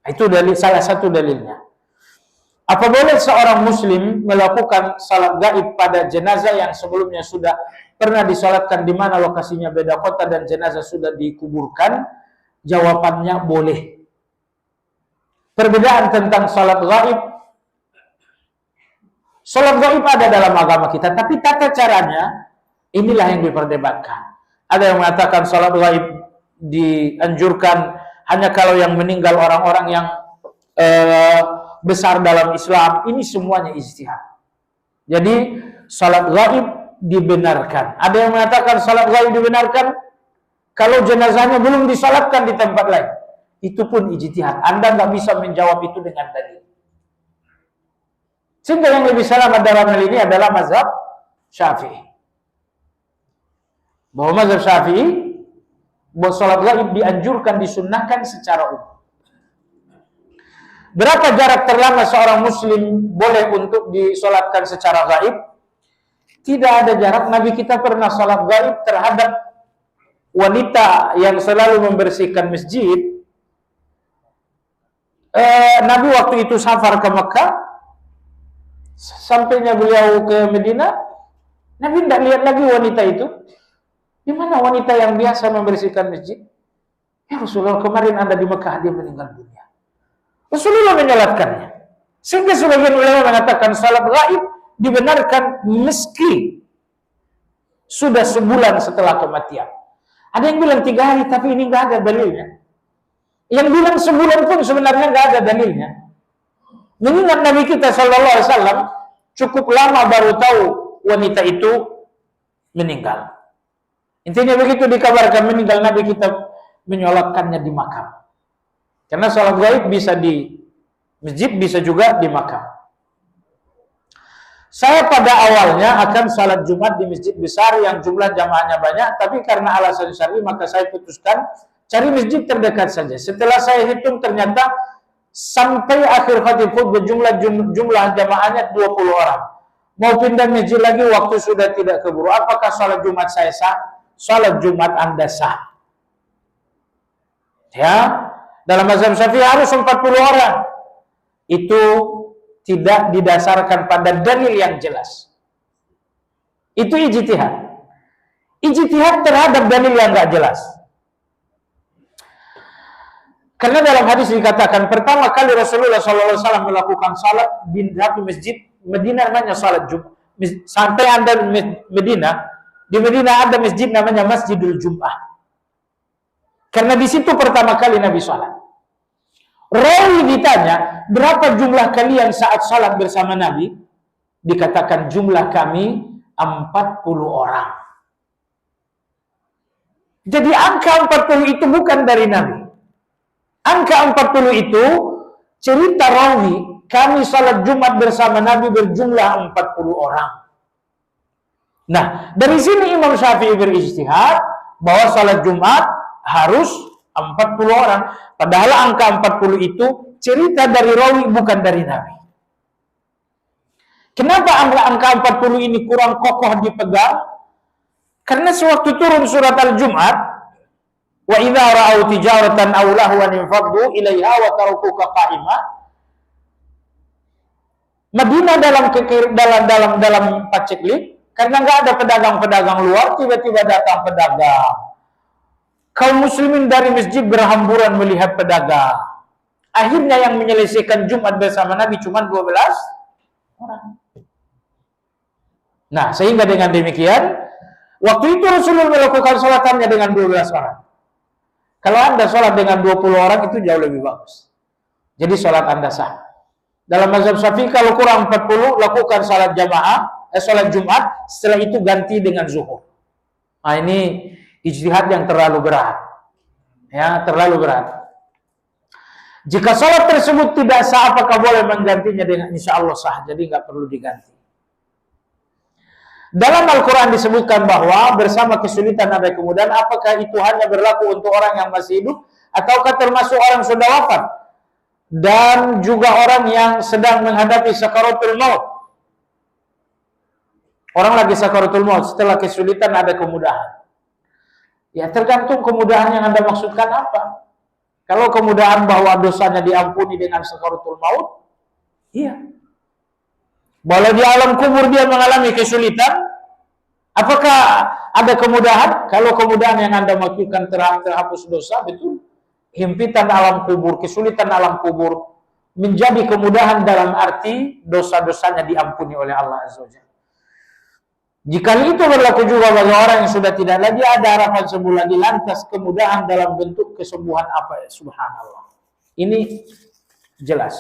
Itu salah satu dalilnya. Apa boleh seorang muslim melakukan salat gaib pada jenazah yang sebelumnya sudah pernah disalatkan di mana lokasinya beda kota dan jenazah sudah dikuburkan? Jawabannya boleh. Perbedaan tentang salat gaib. Salat gaib ada dalam agama kita, tapi tata caranya inilah yang diperdebatkan. Ada yang mengatakan salat gaib dianjurkan hanya kalau yang meninggal orang-orang yang besar dalam Islam. Ini semuanya ijtihad. Jadi salat gaib dibenarkan. Ada yang mengatakan salat gaib dibenarkan kalau jenazahnya belum disalatkan di tempat lain. Itu pun ijtihad. Anda nggak bisa menjawab itu dengan dalil. Sehingga yang lebih selamat dalam hal ini adalah mazhab Syafi'i. Bahwa mazhab Syafi'i, bahwa salat gaib dianjurkan, disunnahkan secara umum. Berapa jarak terlama seorang muslim boleh untuk disolatkan secara gaib? Tidak ada jarak. Nabi kita pernah salat gaib terhadap wanita yang selalu membersihkan masjid. Nabi waktu itu safar ke Mekah. Sampainya beliau ke Medina, Nabi tidak lihat lagi wanita itu. Di mana wanita yang biasa membersihkan masjid? Ya Rasulullah, kemarin Anda di Mekah, dia meninggal dunia. Rasulullah menyalatkannya. Sehingga sebagian ulama mengatakan salat gaib dibenarkan meski sudah sebulan setelah kematian. Ada yang bilang 3 hari, tapi ini nggak ada dalilnya. Yang bilang sebulan pun sebenarnya nggak ada dalilnya. Mengingat Nabi kita Sallallahu Alaihi Wasallam cukup lama baru tahu wanita itu meninggal. Intinya begitu dikabarkan meninggal, Nabi kita menyolatkannya di makam. Karena salat gaib bisa di masjid, bisa juga di makam. Saya pada awalnya akan salat Jumat di masjid besar yang jumlah jamaahnya banyak, tapi karena alasan syar'i maka saya putuskan cari masjid terdekat saja. Setelah saya hitung ternyata sampai akhir khatib khutbah jumlah jamaahnya 20 orang. Mau pindah masjid lagi waktu sudah tidak keburu. Apakah salat Jumat saya sah? Salat Jumat Anda sah. Ya, dalam mazhab Syafi'i harus 40 orang. Itu tidak didasarkan pada dalil yang jelas. Itu ijtihad. Ijtihad terhadap dalil yang enggak jelas. Karena dalam hadis dikatakan pertama kali Rasulullah SAW melakukan salat di satu masjid Medina namanya salat Jumat. Sampai Anda di Medina ada masjid namanya Masjidul Jum'ah. Karena di situ pertama kali Nabi salat. Rawi ditanya, berapa jumlah kalian saat salat bersama Nabi? Dikatakan jumlah kami 40 orang. Jadi angka 40 itu bukan dari Nabi. Angka 40 itu cerita rawi, kami salat Jumat bersama Nabi berjumlah 40 orang. Nah, dari sini Imam Syafi'i berijtihad bahwa salat Jumat harus 40 orang. Padahal angka 40 itu cerita dari rawi, bukan dari Nabi. Kenapa angka 40 ini kurang kokoh dipegang? Karena sewaktu turun surat Al-Jum'ah, wa idza ra'au tijaratan aw lahwan infaddu ilaiha wa tarukuka qa'imah. Madinah dalam paceklik, karena nggak ada pedagang-pedagang luar, tiba-tiba datang pedagang. Kaum muslimin dari masjid berhamburan melihat pedagang. Akhirnya yang menyelesaikan Jumat bersama Nabi cuma 12 orang. Nah, sehingga dengan demikian, waktu itu Rasulullah melakukan sholat hanya dengan 12 orang. Kalau Anda sholat dengan 20 orang itu jauh lebih bagus. Jadi sholat Anda sah. Dalam mazhab Syafi'i kalau kurang 40, lakukan sholat jamaah, sholat Jumat, setelah itu ganti dengan zuhur. Nah, ini ijtihad yang terlalu berat. Ya, terlalu berat. Jika sholat tersebut tidak sah, apakah boleh menggantinya dengan insya Allah sah, jadi nggak perlu diganti. Dalam Al-Quran disebutkan bahwa bersama kesulitan ada kemudahan, apakah itu hanya berlaku untuk orang yang masih hidup, ataukah termasuk orang yang sudah wafat, dan juga orang yang sedang menghadapi sakaratul maut. Orang lagi sakaratul maut, setelah kesulitan ada kemudahan. Ya tergantung kemudahan yang Anda maksudkan apa. Kalau kemudahan bahwa dosanya diampuni dengan sakaratul maut, iya. Kalau di alam kubur dia mengalami kesulitan, apakah ada kemudahan? Kalau kemudahan yang Anda maksudkan terhapus dosa, betul. Himpitan alam kubur, kesulitan alam kubur menjadi kemudahan dalam arti dosa-dosanya diampuni oleh Allah Azza wa Jalla. Jika itu berlaku juga bagi orang yang sudah tidak lagi ada harapan sembuh lagi, lantas kemudahan dalam bentuk kesembuhan apa ya? Subhanallah. Ini jelas.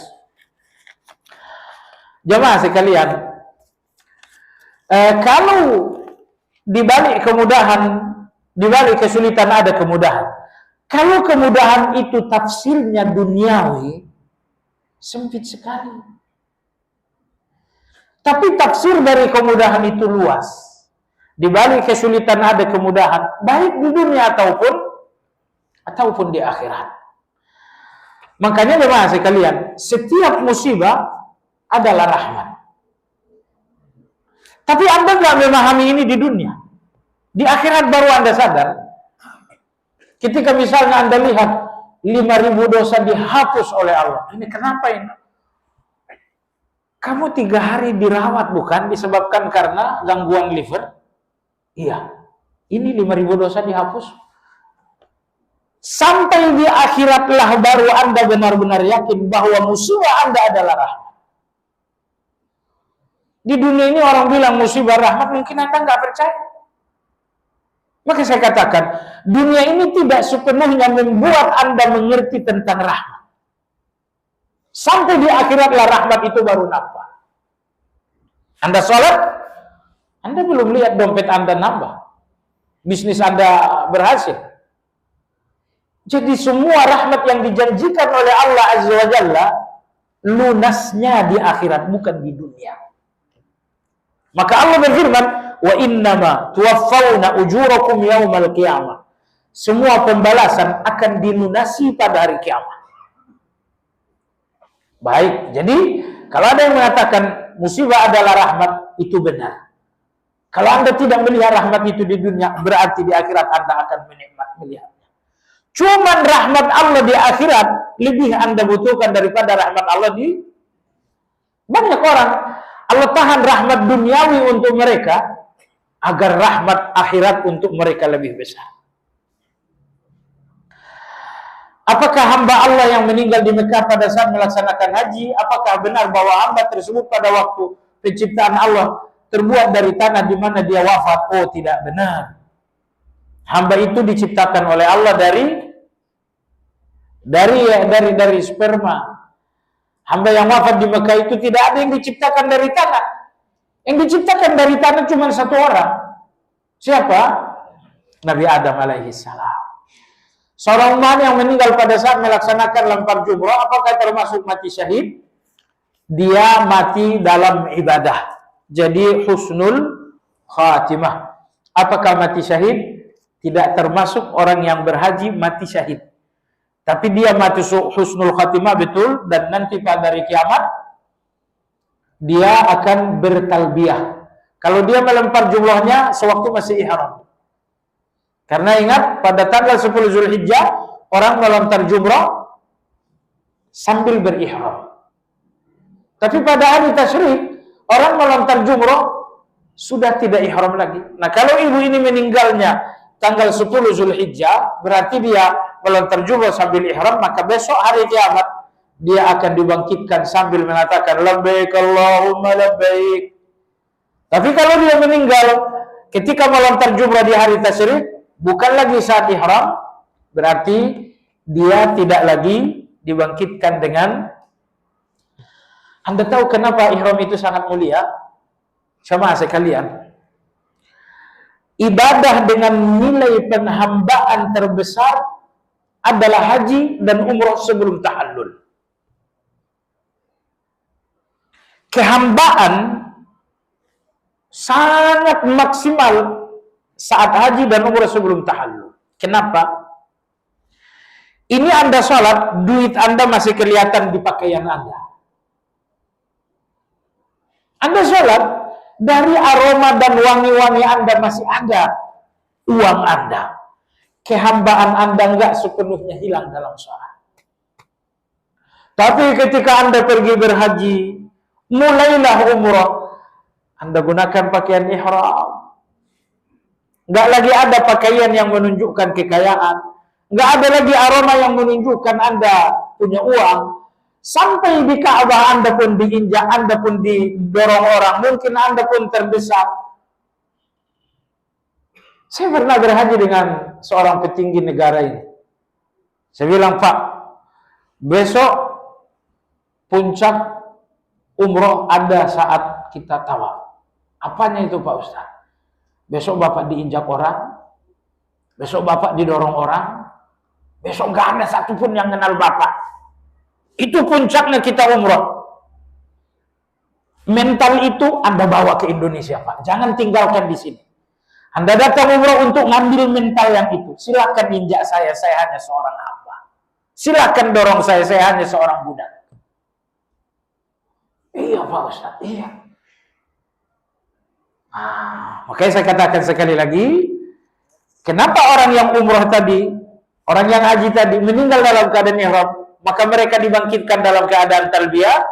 Jemaah sekalian, kalau dibalik kemudahan, dibalik kesulitan ada kemudahan. Kalau kemudahan itu tafsirnya duniawi, sempit sekali. Tapi tafsir dari kemudahan itu luas. Dibalik kesulitan ada kemudahan, baik di dunia ataupun di akhirat. Makanya jemaah sekalian, setiap musibah adalah rahmat. Tapi Anda nggak memahami ini di dunia. Di akhirat baru Anda sadar. Ketika misalnya Anda lihat 5.000 dosa dihapus oleh Allah. Ini kenapa ini? Kamu 3 hari dirawat bukan? Disebabkan karena gangguan liver? Iya. Ini 5.000 dosa dihapus. Sampai di akhiratlah baru Anda benar-benar yakin bahwa musibah Anda adalah rahmat. Di dunia ini orang bilang musibah rahmat, mungkin Anda nggak percaya. Maka saya katakan, dunia ini tidak sepenuhnya membuat Anda mengerti tentang rahmat. Sampai di akhiratlah rahmat itu baru nampak. Anda sholat, Anda belum lihat dompet Anda nambah. Bisnis Anda berhasil. Jadi semua rahmat yang dijanjikan oleh Allah Azza wa Jalla, lunasnya di akhirat, bukan di dunia. Maka Allah berfirman, wa innama tuwaffawna ujurakum yaumal qiyamah. Semua pembalasan akan dilunasi pada hari kiamat. Baik, jadi kalau ada yang mengatakan musibah adalah rahmat, itu benar. Kalau Anda tidak melihat rahmat itu di dunia, berarti di akhirat Anda akan melihatnya. Cuman rahmat Allah di akhirat lebih Anda butuhkan daripada rahmat Allah di banyak orang. Allah tahan rahmat duniawi untuk mereka agar rahmat akhirat untuk mereka lebih besar. Apakah hamba Allah yang meninggal di Mekah pada saat melaksanakan haji, apakah benar bahwa hamba tersebut pada waktu penciptaan Allah terbuat dari tanah di mana dia wafat? Oh, tidak benar. Hamba itu diciptakan oleh Allah dari sperma. Hamba yang wafat di Mekah itu tidak ada yang diciptakan dari tanah. Yang diciptakan dari tanah cuma satu orang. Siapa? Nabi Adam alaihi salam. Seorang umat yang meninggal pada saat melaksanakan lempar jumrah, apakah termasuk mati syahid? Dia mati dalam ibadah. Jadi husnul khatimah. Apakah mati syahid? Tidak termasuk orang yang berhaji mati syahid. Tapi dia mati husnul khatimah betul, dan nanti pada hari kiamat dia akan bertalbiyah. Kalau dia melempar jumrahnya sewaktu masih ihram. Karena ingat, pada tanggal 10 Zulhijjah, orang melontar jumrah sambil berihram. Tapi pada hari tasyrik, orang melontar jumrah sudah tidak ihram lagi. Nah, kalau ibu ini meninggalnya tanggal 10 Zulhijjah, berarti dia melontar jumrah sambil ihram, maka besok hari kiamat dia akan dibangkitkan sambil mengatakan labbaik Allahumma labbaik. Tapi kalau dia meninggal ketika melontar jumrah di hari tasyrik, bukan lagi saat ihram, berarti dia tidak lagi dibangkitkan dengan. Anda tahu kenapa ihram itu sangat mulia? Sama sekalian, ibadah dengan nilai penghambaan terbesar adalah haji dan umrah sebelum tahallul. Kehambaan sangat maksimal saat haji dan umrah sebelum tahallul. Kenapa? Ini Anda sholat, duit Anda masih kelihatan di pakaian Anda. Anda sholat, dari aroma dan wangi-wangi Anda masih ada uang Anda. Kehambaan Anda enggak sepenuhnya hilang dalam sholat. Tapi ketika Anda pergi berhaji, mulailah umrah, Anda gunakan pakaian ihram. Enggak lagi ada pakaian yang menunjukkan kekayaan. Enggak ada lagi aroma yang menunjukkan Anda punya uang. Sampai di Ka'bah Anda pun diinjak, Anda pun didorong orang, mungkin Anda pun terdesak. Saya pernah berhaji dengan seorang petinggi negara ini. Saya bilang, Pak, besok puncak umroh ada saat kita tawaf. Apanya itu Pak Ustaz? Besok Bapak diinjak orang, besok Bapak didorong orang, besok gak ada satupun yang kenal Bapak. Itu puncaknya kita umrah. Mental itu Anda bawa ke Indonesia, Pak. Jangan tinggalkan di sini. Anda datang umrah untuk ngambil mental yang itu. Silakan injak saya hanya seorang hamba. Silakan dorong saya hanya seorang budak. Iya Pak Ustaz, iya. Makanya saya katakan sekali lagi, kenapa orang yang umrah tadi, orang yang haji tadi meninggal dalam keadaan ihram, maka mereka dibangkitkan dalam keadaan talbiyah,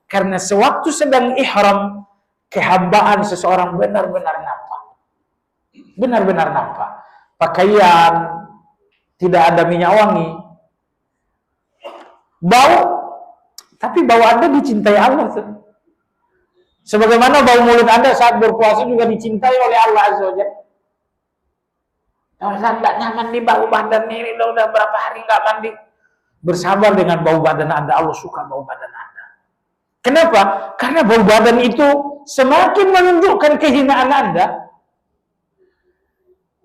karena sewaktu sedang ihram, kehambaan seseorang benar-benar nampak. Benar-benar nampak. Pakaian, tidak ada minyak wangi. Bau, tapi bau Anda dicintai Allah. Sebagaimana bau mulut Anda saat berpuasa juga dicintai oleh Allah Azza wa Jalla. Saya tidak nyaman di bau badan ini, udah berapa hari nggak mandi. Bersabar dengan bau badan Anda, Allah suka bau badan Anda. Kenapa? Karena bau badan itu semakin menunjukkan kehinaan Anda.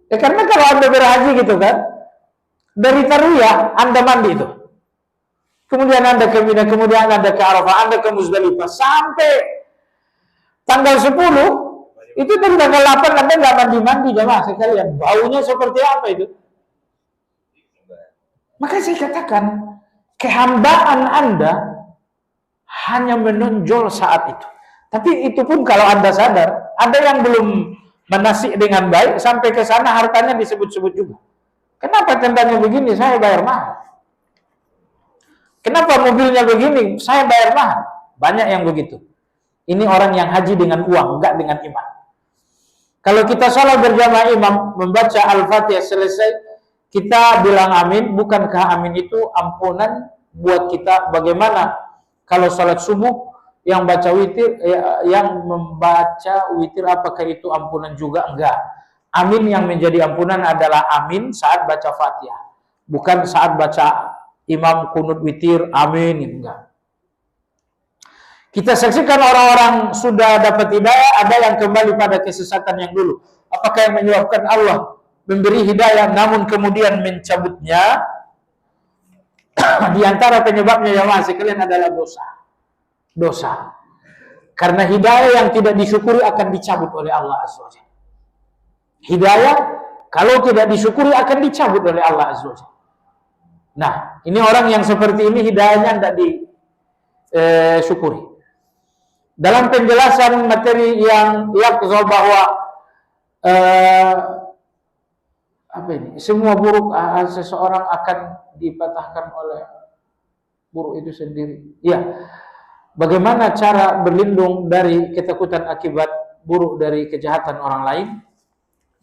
Ya, karena kalau Anda berhaji gitu kan, dari Tarwiyah Anda mandi itu. Kemudian Anda ke Mina, kemudian Anda ke Arafah, Anda ke Muzdalifah, sampai tanggal 10, itu dari tanggal 8 Anda nggak mandi-mandi, jemaah sekalian. Baunya seperti apa itu? Maka saya katakan, kehambaan Anda hanya menonjol saat itu. Tapi itu pun kalau Anda sadar, ada yang belum menasik dengan baik, sampai ke sana hartanya disebut-sebut juga. Kenapa tendanya begini? Saya bayar mahal. Kenapa mobilnya begini? Saya bayar mahal. Banyak yang begitu. Ini orang yang haji dengan uang, enggak dengan iman. Kalau kita sholat berjamaah imam, membaca Al-Fatihah selesai, kita bilang amin. Bukankah amin itu ampunan buat kita? Bagaimana kalau sholat subuh yang baca witir, yang membaca witir, apakah itu ampunan juga? Enggak. Amin yang menjadi ampunan adalah amin saat baca Fatihah, bukan saat baca imam kunut witir amin. Enggak. Kita saksikan orang-orang sudah dapat hidayah, ada yang kembali pada kesesatan yang dulu. Apakah yang menyebabkan Allah memberi hidayah namun kemudian mencabutnya? Di antara penyebabnya yang masih kalian adalah dosa. Karena hidayah yang tidak disyukuri akan dicabut oleh Allah Azza wa Jalla. Hidayah kalau tidak disyukuri akan dicabut oleh Allah Azza wa Jalla. Nah, ini orang yang seperti ini hidayahnya tidak disyukuri. dalam penjelasan materi yang lafzah bahwa apa ini? Semua buruk seseorang akan dipatahkan oleh buruk itu sendiri. Ya. Bagaimana cara berlindung dari ketakutan akibat buruk dari kejahatan orang lain?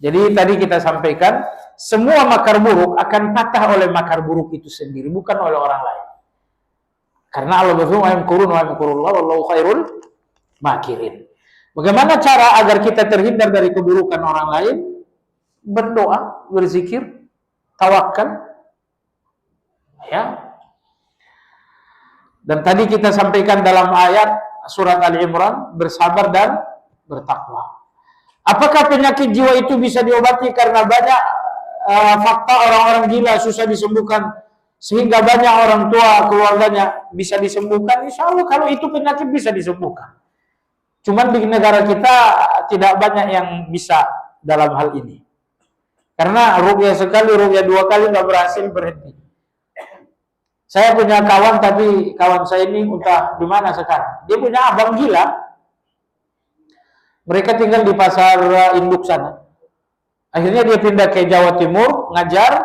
Jadi tadi kita sampaikan, semua makar buruk akan patah oleh makar buruk itu sendiri, bukan oleh orang lain. Karena Allah berfirman, "Wa yamkurun wa yamkurullah wallahu khairul makirin." Bagaimana cara agar kita terhindar dari keburukan orang lain? Berdoa, berzikir, tawakal. Ya. Dan tadi kita sampaikan dalam ayat surat Ali Imran, bersabar dan bertakwa. Apakah penyakit jiwa itu bisa diobati karena banyak fakta orang-orang gila susah disembuhkan sehingga banyak orang tua keluarganya bisa disembuhkan? Insya Allah kalau itu penyakit bisa disembuhkan. Cuman di negara kita tidak banyak yang bisa dalam hal ini. Karena ruqyah sekali, ruqyah dua kali nggak berhasil, berhenti. Saya punya kawan, tapi kawan saya ini entah di mana sekarang. Dia punya abang gila. Mereka tinggal di pasar induk sana. Akhirnya dia pindah ke Jawa Timur, ngajar.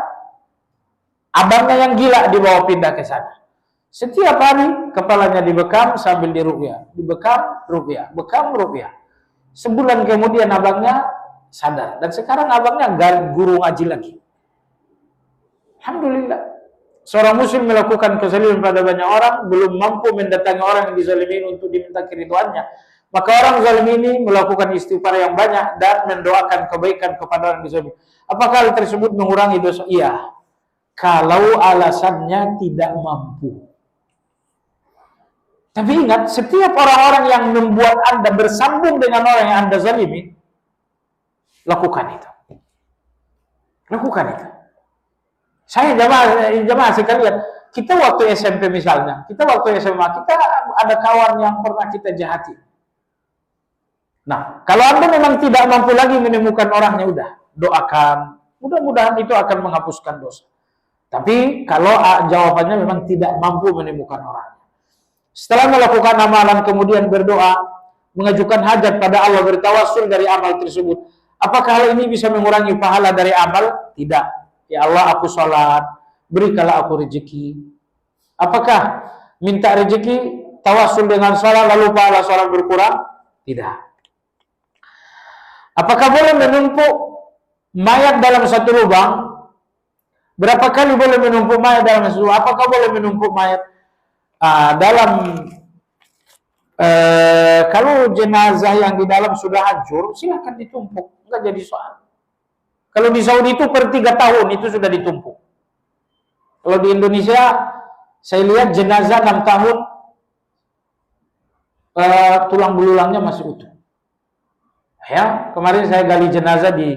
Abangnya yang gila dibawa pindah ke sana. Setiap hari kepalanya dibekam sambil diruqyah. Dibekam, ruqyah. Bekam, ruqyah. Sebulan kemudian abangnya sadar. Dan sekarang abangnya guru ngaji lagi. Alhamdulillah. Seorang muslim melakukan kezaliman pada banyak orang, belum mampu mendatangi orang yang dizalimi untuk diminta keridhaannya. Maka orang zalim ini melakukan istighfar yang banyak dan mendoakan kebaikan kepada orang dizalimi. Apakah hal tersebut mengurangi dosa? Iya. Kalau alasannya tidak mampu. Tapi ingat, setiap orang-orang yang membuat Anda bersambung dengan orang yang Anda zalimi, lakukan itu. Lakukan itu. Saya jamaah sekalian, kita waktu SMP misalnya, kita waktu SMA, kita ada kawan yang pernah kita jahati. Nah, kalau Anda memang tidak mampu lagi menemukan orangnya, udah, doakan. Mudah-mudahan itu akan menghapuskan dosa. Tapi kalau jawabannya memang tidak mampu menemukan orangnya. Setelah melakukan amalan, kemudian berdoa, mengajukan hajat pada Allah, bertawassul dari amal tersebut. Apakah hal ini bisa mengurangi pahala dari amal? Tidak. Ya Allah, aku sholat, berikanlah aku rezeki. Apakah minta rezeki, tawassul dengan sholat, lalu pahala sholat berkurang? Tidak. Apakah boleh menumpuk mayat dalam satu lubang? Berapa kali boleh menumpuk mayat dalam satu lubang? Apakah boleh menumpuk mayat? Kalau jenazah yang di dalam sudah hancur, silakan ditumpuk, nggak jadi soal. Kalau di Saudi itu per 3 tahun itu sudah ditumpuk. Kalau di Indonesia, saya lihat jenazah 6 tahun, tulang belulangnya masih utuh. Ya, kemarin saya gali jenazah di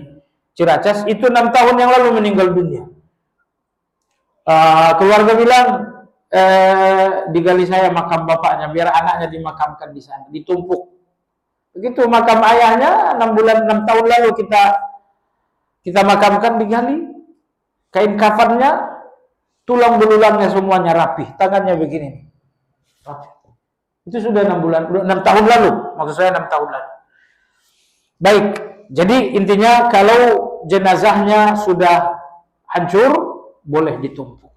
Ciracas, itu 6 tahun yang lalu meninggal dunia. Keluarga bilang, digali saya makam bapaknya, biar anaknya dimakamkan di sana, ditumpuk. Begitu makam ayahnya 6 tahun lalu kita makamkan, digali, kain kafannya, tulang belulangnya semuanya rapi, tangannya begini. Rapi. Itu sudah 6 tahun lalu, maksud saya 6 tahun lalu. Baik, jadi intinya kalau jenazahnya sudah hancur, boleh ditumpuk.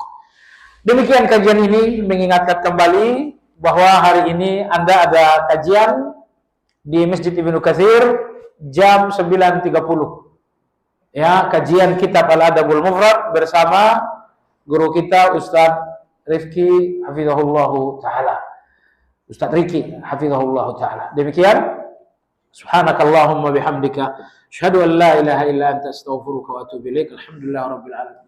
Demikian kajian ini mengingatkan kembali bahwa hari ini Anda ada kajian di Masjid Ibnu Katsir jam 9.30. Ya, kajian kitab Al-Adabul Mufrad bersama guru kita Ustaz Rifki hafizahullahu taala. Ustaz Riki hafizahullahu taala. Demikian, subhanakallahumma bihamdika asyhadu an la ilaha illa anta astaghfiruka wa atubu ilaik. Alhamdulillahirabbil alamin.